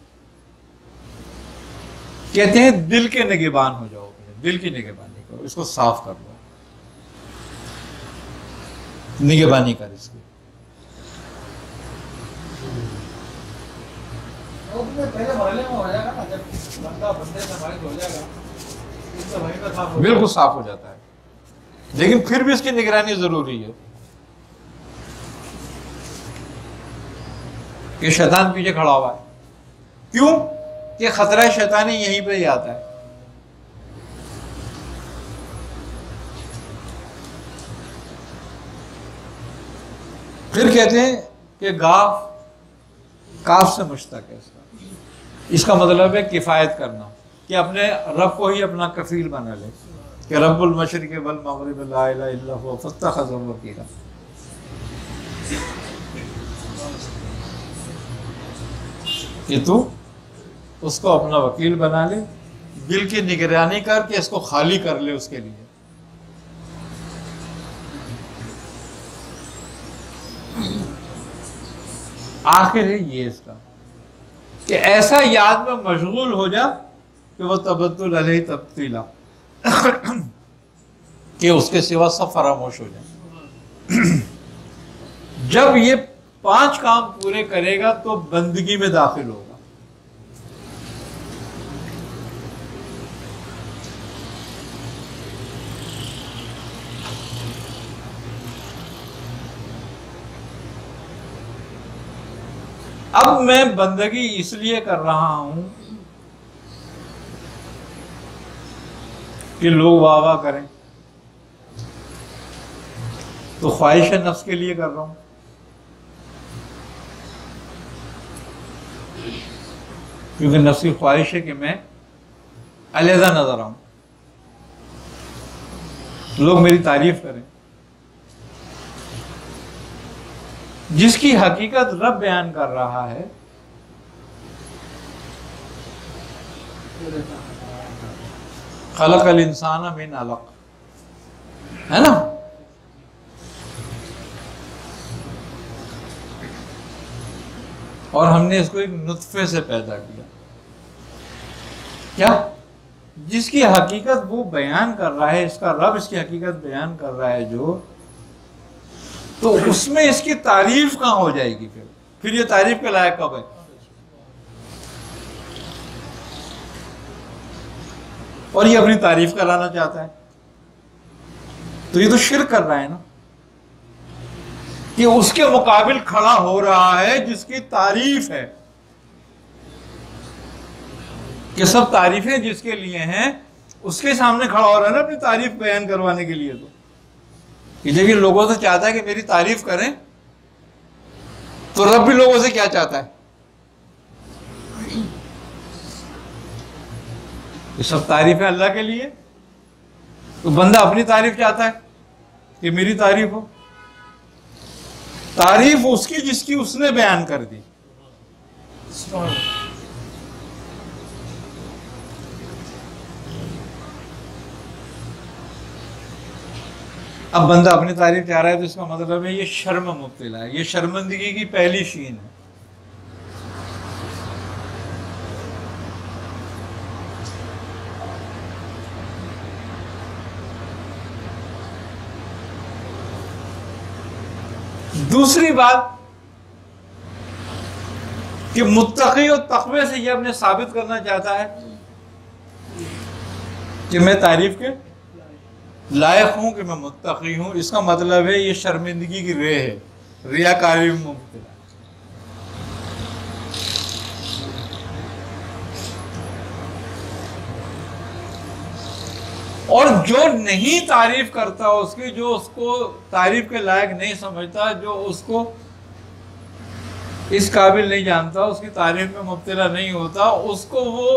कहते हैं दिल के निगहबान हो जाओ, दिल की निगहबानी करो, इसको साफ कर लो, निगहबानी कर इसकी। पहले मरहले में हो जाएगा ना, जब बंदा बंदे से मालिक हो जाएगा तो वहीं पर साफ हो बिल्कुल साफ हो जाता है, लेकिन फिर भी इसकी निगरानी जरूरी है कि शैतान पीछे खड़ा हुआ है। क्यों? कि खतरा शैतानी यहीं पे ही आता है। फिर कहते हैं कि गाफ, काफ से मुश्तक है इसका मतलब है किफायत करना, कि अपने रब को ही अपना कफील बना ले, कि रब्बुल मशरिक़ वल मग़रिब ला इलाहा इल्ला हुवा फत्तख़ज़हु वकीला। कि तू उसको अपना वकील बना ले, दिल की निगरानी कर के इसको खाली कर ले उसके लिए। आखिर है ये इसका कि ऐसा याद में मशगूल हो जा कि वो तबद्दुल अलैहि तब्दीला, कि उसके सिवा सब फरामोश हो जाए। जब ये 5 काम पूरे करेगा तो बंदगी में दाखिल होगा। अब मैं बंदगी इसलिए कर रहा हूं कि लोग वाह वाह करें, तो ख्वाहिश नफ्स के लिए कर रहा हूं। क्योंकि नफ्स की ख्वाहिश है कि मैं अलहदा नजर आऊं, लोग मेरी तारीफ करें। जिसकी हकीकत रब बयान कर रहा है, खलक़ल इंसान मिन अलक़, है ना? और हमने इसको एक नुत्फे से पैदा किया। क्या? जिसकी हकीकत वो बयान कर रहा है, इसका रब इसकी हकीकत बयान कर रहा है जो, तो उसमें इसकी तारीफ कहां हो जाएगी? फिर ये तारीफ के लायक कब है? और ये अपनी तारीफ कराना चाहता है, तो ये तो शिर्क कर रहा है ना, कि उसके मुकाबिल खड़ा हो रहा है जिसकी तारीफ है। कि सब तारीफें जिसके लिए हैं उसके सामने खड़ा हो रहा है ना अपनी तारीफ बयान करवाने के लिए। तो कि जब ये लोगों से चाहता है कि मेरी तारीफ करें, तो रब भी लोगों से क्या चाहता है? ये सब तारीफें अल्लाह के लिए। तो बंदा अपनी तारीफ चाहता है कि मेरी तारीफ हो। तारीफ उसकी जिसकी उसने बयान कर दी। अब बंदा अपनी तारीफ चाह रहा है तो इसका मतलब है ये शर्म मुब्तला है, ये शर्मिंदगी की पहली शीन है। दूसरी बात कि मुत्तकी और तक़वे से ये अपने साबित करना चाहता है कि मैं तारीफ के लायक हूं, कि मैं मुत्तकी हूं। इसका मतलब है ये शर्मिंदगी की रेह है, रियाकारी में मुब्तला। और जो नहीं तारीफ करता उसकी, जो उसको तारीफ के लायक नहीं समझता, जो उसको इस काबिल नहीं जानता, उसकी तारीफ में मुब्तला नहीं होता, उसको वो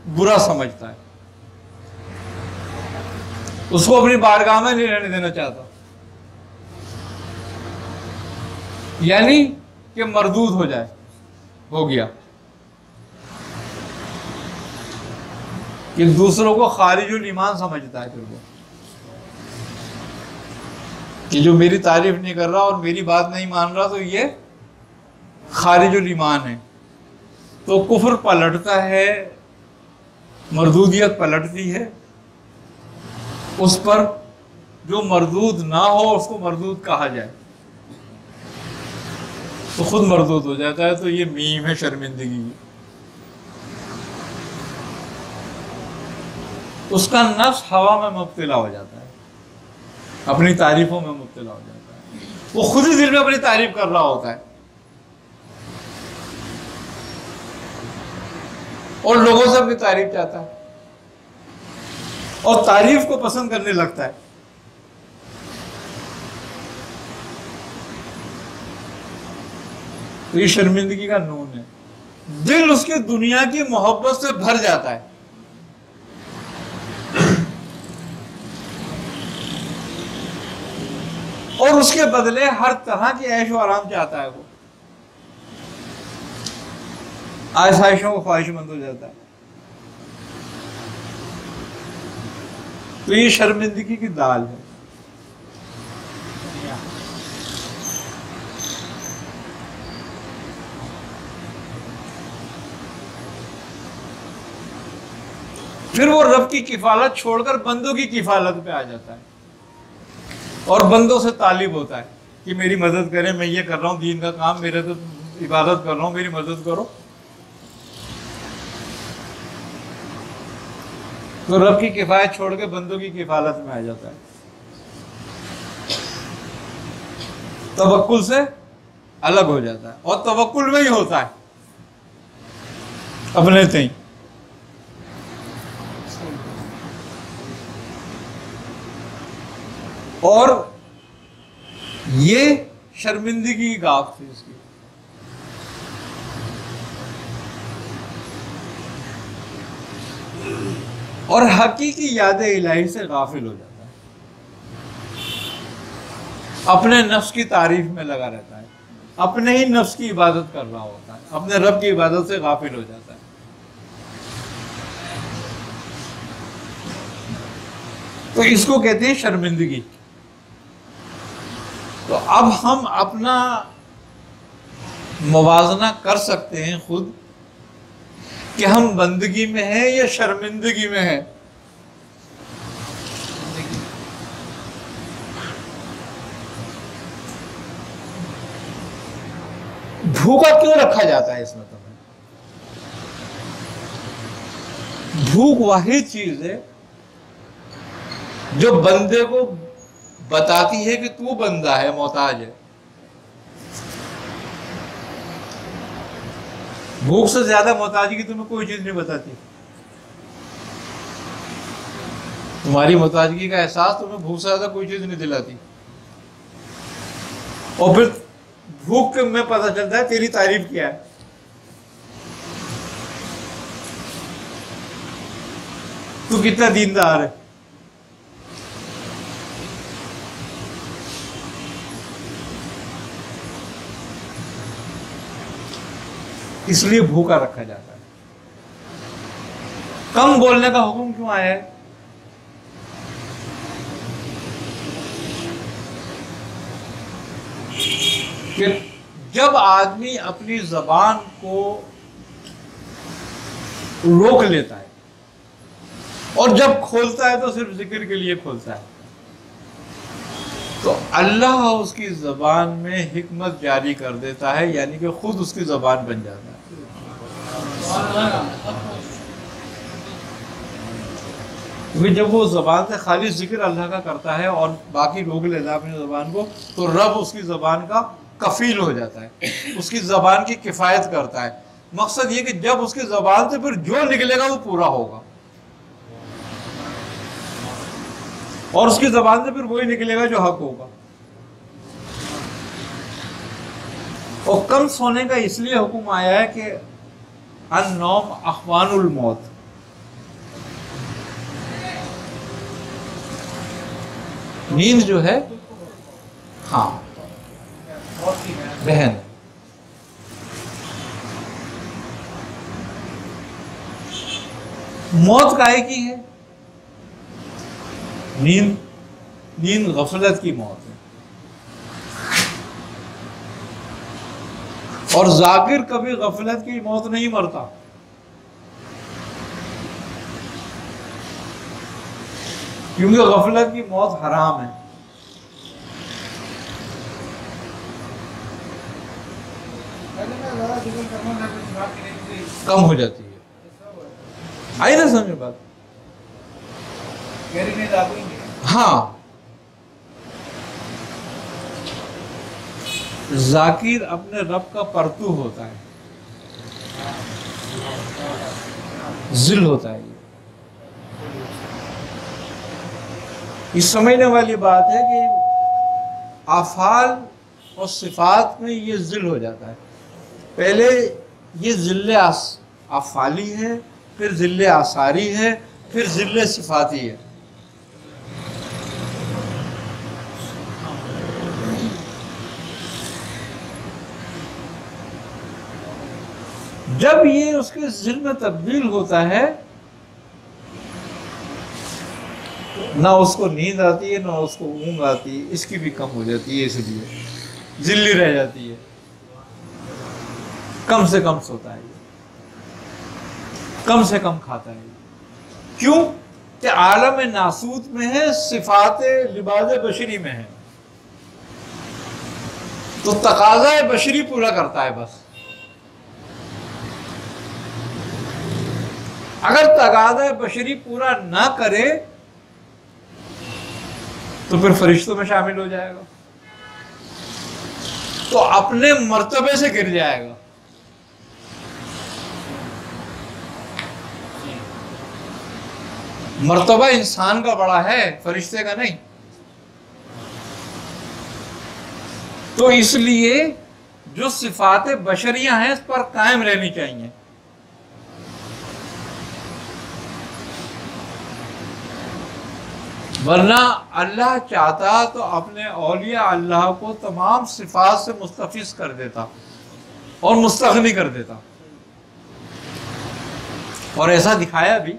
बुरा समझता है, उसको अपनी बारगाह में नहीं रहने देना चाहता, यानी कि मरदूद हो जाए, हो गया कि दूसरों को खारिजुल ईमान समझता है। फिर वो कि जो मेरी तारीफ नहीं कर रहा और मेरी बात नहीं मान रहा तो ये खारिजुल ईमान है। तो कुफ्र पलटता है, मरदूदियत पलटती है उस पर जो मरदूद ना हो, उसको मरदूद कहा जाए तो खुद मरदूद हो जाता है। तो ये मीम है शर्मिंदगी की। उसका नफ्स हवा में मुब्तला हो जाता है, अपनी तारीफों में मुब्तला हो जाता है। वो खुद ही दिल में अपनी तारीफ कर रहा होता है और लोगों से अपनी तारीफ चाहता है और तारीफ को पसंद करने लगता है। तो ये शर्मिंदगी का नून है। दिल उसकी दुनिया की मोहब्बत से भर जाता है, और उसके बदले हर तरह की ऐश और आराम चाहता है। वो आसाइशों को ख्वाहिशमंद हो जाता है। तो ये शर्मिंदगी की दाल है। फिर वो रब की किफालत छोड़कर बंदों की किफालत पे आ जाता है और बंदों से तालिब होता है कि मेरी मदद करें, मैं ये कर रहा हूं दीन का काम, मेरे तो इबादत कर रहा हूं, मेरी मदद करो। तो रब की किफायत छोड़ के बंदों की किफालत में आ जाता है, तवक्कुल से अलग हो जाता है। और तवक्कुल में ही होता है अपने से ही। और ये शर्मिंदगी की गाफ थी उसकी। और हकीकी याद इलाही से गाफिल हो जाता है, अपने नफ्स की तारीफ में लगा रहता है, अपने ही नफ्स की इबादत कर रहा होता है, अपने रब की इबादत से गाफिल हो जाता है। तो इसको कहते हैं शर्मिंदगी। तो अब हम अपना मुवाजना कर सकते हैं खुद कि हम बंदगी में हैं या शर्मिंदगी में हैं। भूखा क्यों रखा जाता है इसमें? तुम्हें भूख वही चीज है जो बंदे को बताती है कि तू बंदा है, मोहताज है। भूख से ज्यादा मोहताजगी तुम्हें कोई चीज नहीं बताती। तुम्हारी मोहताजगी का एहसास तुम्हें भूख से ज्यादा कोई चीज नहीं दिलाती। और फिर भूख में पता चलता है तेरी तारीफ क्या है। तू कितना दीनदार है। इसलिए भूखा रखा जाता है। कम बोलने का हुक्म क्यों आया है? कि जब आदमी अपनी जबान को रोक लेता है और जब खोलता है तो सिर्फ जिक्र के लिए खोलता है, तो अल्लाह उसकी जबान में हिकमत जारी कर देता है, यानी कि खुद उसकी जबान बन जाता है। क्योंकि जब वो जबान से खाली जिक्र अल्लाह का करता है और बाकी रोक लेता है अपनी जबान को, तो रब उसकी जबान का कफील हो जाता है, उसकी जबान की किफायत करता है। मकसद ये कि जब उसकी जबान से फिर जो निकलेगा वो पूरा होगा, और उसकी जबान से फिर वही निकलेगा जो हक होगा। और कम सोने का इसलिए हुक्म आया है कि अन्नौम अखवानुल मौत, नींद जो है हाँ बहन। मौत काहे की है? नींद गफलत की मौत है। और जाकिर कभी गफलत की मौत नहीं मरता। क्योंकि गफलत की मौत हराम है। कम हो जाती है। आई ना समझ बात? हाँ, जाकिर अपने रब का परतू होता है, जिल होता है। ये समझने वाली बात है कि आफाल और सिफात में ये जिल हो जाता है। पहले ये जिल्ले आफाली है, फिर जिल्ले आसारी है, फिर जिल्ले सिफाती है। जब ये उसके जिल में तब्दील होता है, ना उसको नींद आती है ना उसको ऊँघ आती है, इसकी भी कम हो जाती है, इसलिए जिल्ली रह जाती है। कम से कम सोता है, कम से कम खाता है। क्यों? कि आलम नासूत में है, सिफाते लिबाज बशरी में है, तो तकाज़ा बशरी पूरा करता है बस। अगर तकाज़ा बशरी पूरा ना करे तो फिर फरिश्तों में शामिल हो जाएगा, तो अपने मर्तबे से गिर जाएगा। मर्तबा इंसान का बड़ा है, फरिश्ते का नहीं। तो इसलिए जो सिफाते बशरियां हैं इस पर कायम रहनी चाहिए। वरना अल्लाह चाहता तो अपने औलिया अल्लाह को तमाम सिफात से मुस्तफिज कर देता और मुस्तगनी कर देता, और ऐसा दिखाया भी।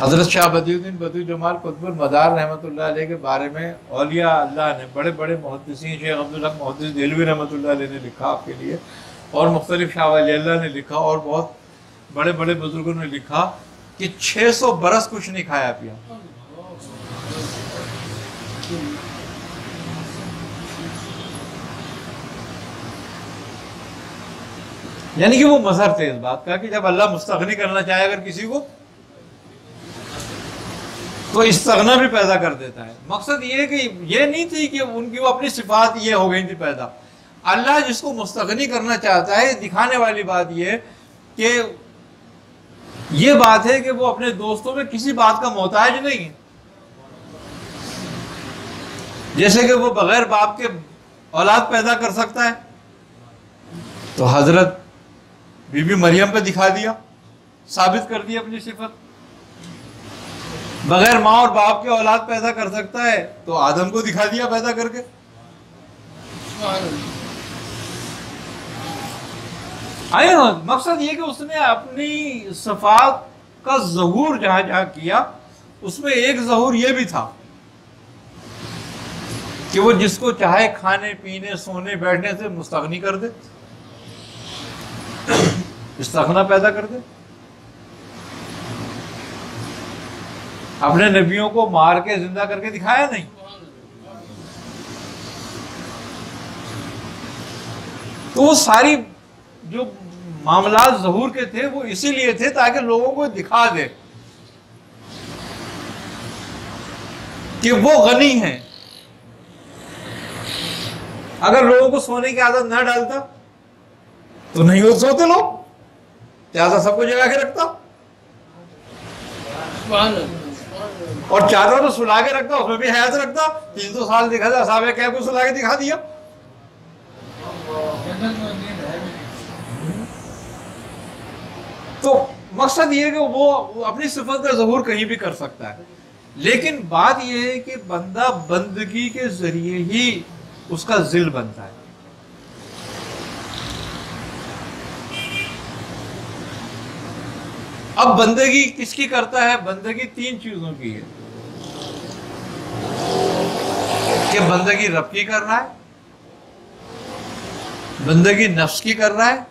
हजरत शाह बदियुद्दीन बदियु जमाल कुतुबुल मदार रहमतुल्लाह अलैह के बारे में औलिया अल्लाह ने, बड़े बड़े मुहद्दिसीन शेख अब्दुल हक मुहद्दिस देलवी रहमतुल्लाह अलैह ने लिखा आपके लिए, और मुख्तलिफ शाह वली अल्लाह ने लिखा, और बहुत बड़े बड़े बुजुर्गों ने लिखा कि 600 बरस कुछ नहीं खाया पिया। यानी कि वो मजहर थे इस बात का कि जब अल्लाह मुस्तगनी करना चाहे अगर किसी को, तो इस्तगना भी पैदा कर देता है। मकसद ये कि ये नहीं थी कि उनकी वो अपनी सिफात ये हो गई थी पैदा, अल्लाह जिसको मुस्तगनी करना चाहता है, दिखाने वाली बात ये कि ये बात है कि वो अपने दोस्तों में किसी बात का मोहताज नहीं है। जैसे कि वो बगैर बाप के औलाद पैदा कर सकता है, तो हजरत बीबी मरियम पे दिखा दिया, साबित कर दिया अपनी सिफत। बगैर माँ और बाप के औलाद पैदा कर सकता है, तो आदम को दिखा दिया पैदा करके। आए मकसद ये कि उसने अपनी सफात का ज़हूर जहां जहां किया, उसमें एक ज़हूर ये भी था कि वो जिसको चाहे खाने पीने सोने बैठने से मुस्तगनी कर दे, इस्तिग़ना पैदा कर दे। अपने नबियों को मार के जिंदा करके दिखाया नहीं। तो वो सारी जो मामला ज़हूर के थे वो इसीलिए थे ताकि लोगों को दिखा दे कि वो गनी है। अगर लोगों को सोने की आदत ना डालता तो नहीं हो सोते लोग, ज्यादा सबको जगा के रखता, और चादर तो सुला के रखता, उसमें भी हयात रखता। 300 साल दिखा था, साहब क्या को सुला के दिखा दिया। तो मकसद ये है कि वो अपनी सिफत का ज़हूर कहीं भी कर सकता है, लेकिन बात यह है कि बंदा बंदगी के जरिए ही उसका जिल बनता है। अब बंदगी किसकी करता है? बंदगी 3 चीजों की है कि बंदगी रब की कर रहा है, बंदगी नफ्स की कर रहा है,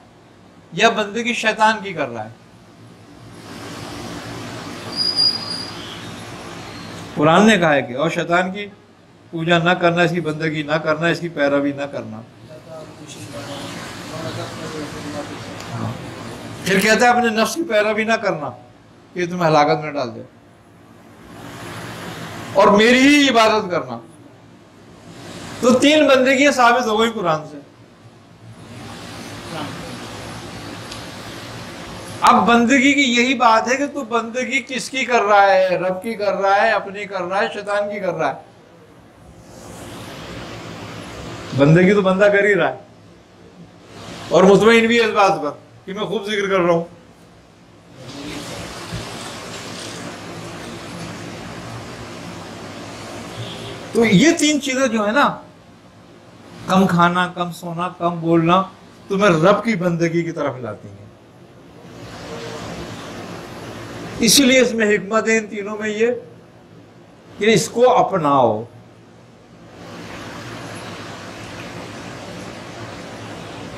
या बंदगी शैतान की कर रहा है। कुरान ने कहा है कि और शैतान की पूजा ना करना, इसकी बंदगी ना करना, इसकी पैरवी ना करना। फिर कहता है अपने नफ्स की पैरवी ना करना कि तुम्हें हलाकत में डाल दे, और मेरी ही इबादत करना। तो 3 बंदगी साबित हो गई कुरान से। अब बंदगी की यही बात है कि तू बंदगी किसकी कर रहा है? रब की कर रहा है, अपनी कर रहा है, शैतान की कर रहा है? बंदगी तो बंदा कर ही रहा है, और मुतमईन भी है इस बात पर कि मैं खूब जिक्र कर रहा हूं। तो ये 3 चीजें जो है ना, कम खाना, कम सोना, कम बोलना, तुम्हें रब की बंदगी की तरफ लाती हैं। इसीलिए इसमें हिकमत है इन तीनों में ये कि इसको अपनाओ।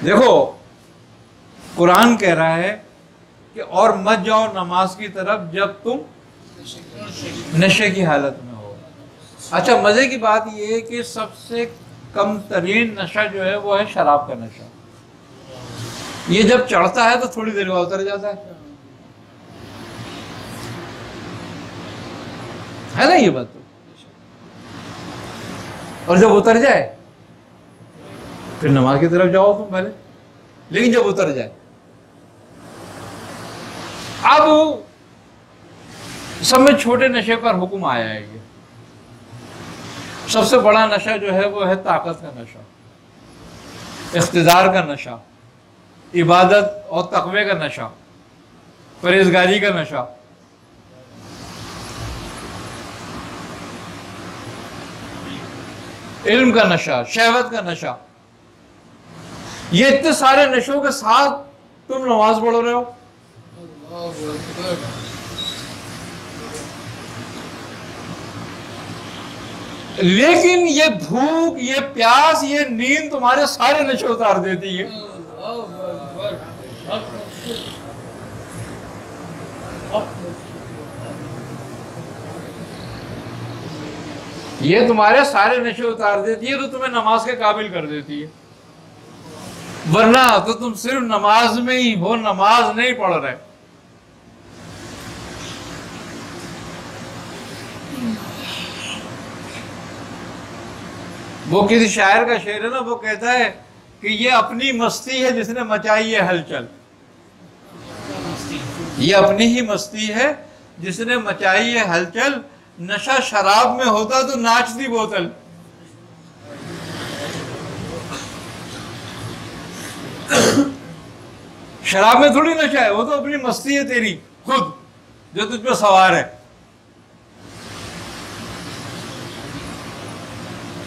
देखो कुरान कह रहा है कि और मत जाओ नमाज की तरफ जब तुम नशे की हालत में हो। अच्छा, मजे की बात यह है कि सबसे कम तरीन नशा जो है वो है शराब का नशा। ये जब चढ़ता है तो थोड़ी देर बाद उतर जाता है ना ये बात तो। और जब उतर जाए फिर नमाज की तरफ जाओ तुम पहले, लेकिन जब उतर जाए, अब सब में छोटे नशे पर हुक्म आया है। ये सबसे बड़ा नशा जो है वो है ताकत का नशा, इख्तिदार का नशा, इबादत और तकवे का नशा, परहेजगारी का नशा। इल्म का नशा, शहवत का नशा। ये इतने सारे नशों के साथ तुम नमाज पढ़ रहे हो। लेकिन ये भूख, ये प्यास, ये नींद तुम्हारे सारे नशे उतार देती है। ये तुम्हारे सारे नशे उतार देती है, तो तुम्हें नमाज के काबिल कर देती है। वरना तो तुम सिर्फ नमाज में ही हो, नमाज नहीं पढ़ रहे। वो किसी शायर का शेर है ना, वो कहता है कि ये अपनी मस्ती है जिसने मचाई है हलचल, ये अपनी ही मस्ती है जिसने मचाई है हलचल, नशा शराब में होता तो नाचती बोतल। शराब में थोड़ी नशा है, वो तो अपनी मस्ती है तेरी खुद जो तुझ पे सवार है।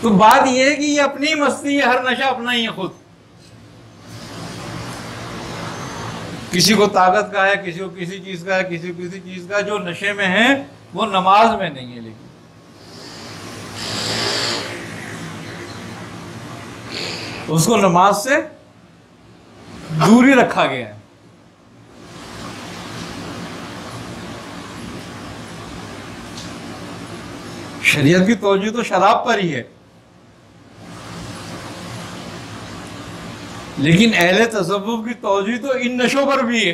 तो बात यह है कि ये अपनी मस्ती है, हर नशा अपना ही है खुद। किसी को ताकत का है, किसी को किसी चीज का है, किसी को किसी चीज का। जो नशे में है वो नमाज में नहीं है, लेकिन उसको नमाज से दूरी रखा गया है। शरीयत की तवज्जो तो शराब पर ही है, लेकिन अहले तसव्वुफ की तवज्जो तो इन नशों पर भी है।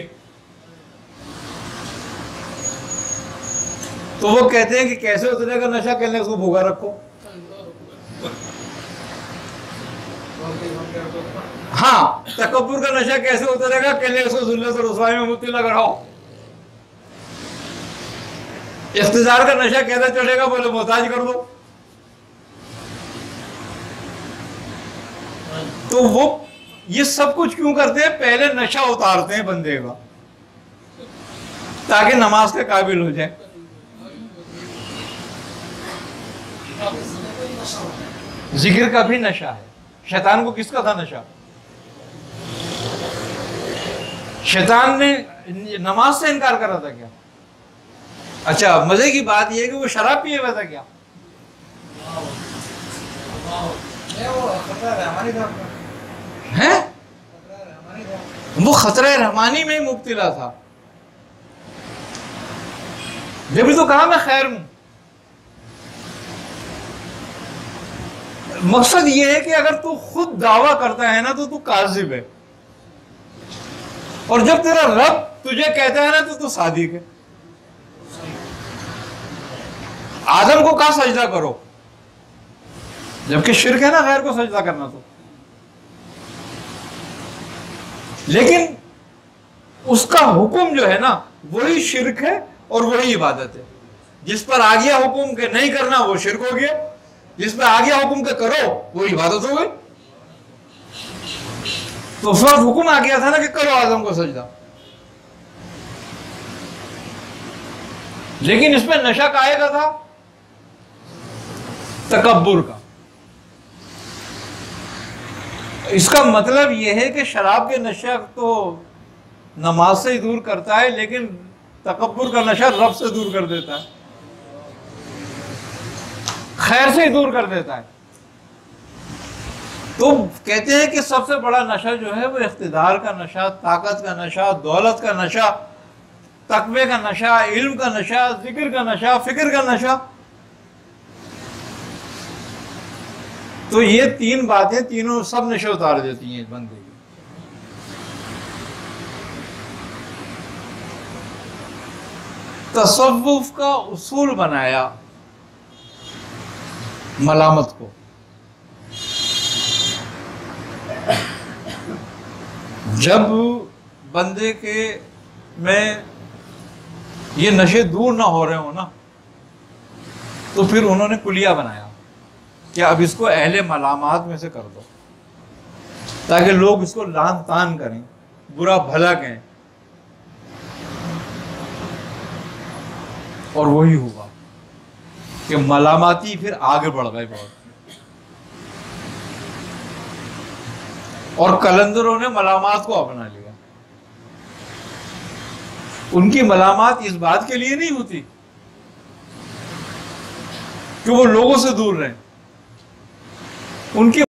तो वो कहते हैं कि कैसे उतरेगा नशा, कहने उसको भूखा रखो। हाँ, तकब्बुर का नशा कैसे उतरेगा, कहने उसको ज़िल्लत और रुसवाई में मुब्तला कराओ। इख्तिसार का नशा कैसे चढ़ेगा, बोले मोहताज कर दो। तो वो ये सब कुछ क्यों करते हैं, पहले नशा उतारते हैं बंदे का ताकि नमाज के काबिल हो जाए। जिक्र का भी नशा है। शैतान को किसका था नशा? शैतान ने नमाज से इनकार करा था क्या? अच्छा, मजे की बात यह है कि वो शराब पिए हुआ था क्या? है वो खतरा रहमानी में मुब्तला था। जब भी तो कहा मैं खैर हूं। मकसद ये है कि अगर तू खुद दावा करता है ना तो तू काजिब है, और जब तेरा रब तुझे कहता है ना तो तू सादिक है। आदम को कहा सजदा करो, जबकि शिर्क है ना गैर को सजदा करना। तो लेकिन उसका हुक्म जो है ना वही शिर्क है और वही इबादत है। जिस पर आ गया हुक्म के नहीं करना वो शिर्क हो गया, जिस पर आ गया हुक्म के करो वो इबादत हो गई। तो उस वक्त हुक्म आ गया था ना कि करो आदम को सजदा, लेकिन इसमें नशा काहे का था? तकब्बुर का। इसका मतलब यह है कि शराब के नशा तो नमाज से ही दूर करता है, लेकिन तकब्बुर का नशा रब से दूर कर देता है, खैर से ही दूर कर देता है। तो कहते हैं कि सबसे बड़ा नशा जो है वो इख्तिदार का नशा, ताकत का नशा, दौलत का नशा, तकवे का नशा, इल्म का नशा, जिक्र का नशा, फिक्र का नशा। तो ये तीन बातें तीनों सब नशे उतार देती हैं बंदे की। तसव्वुफ का उसूल बनाया मलामत को। जब बंदे के में ये नशे दूर ना हो रहे हो ना, तो फिर उन्होंने कुलिया बनाया कि अब इसको अहले मलामात में से कर दो, ताकि लोग इसको लान तान करें, बुरा भला कहें। और वही हुआ कि मलामाती फिर आगे बढ़ गए बहुत, और कलंदरों ने मलामात को अपना लिया। उनकी मलामात इस बात के लिए नहीं होती कि वो लोगों से दूर रहें, उनकी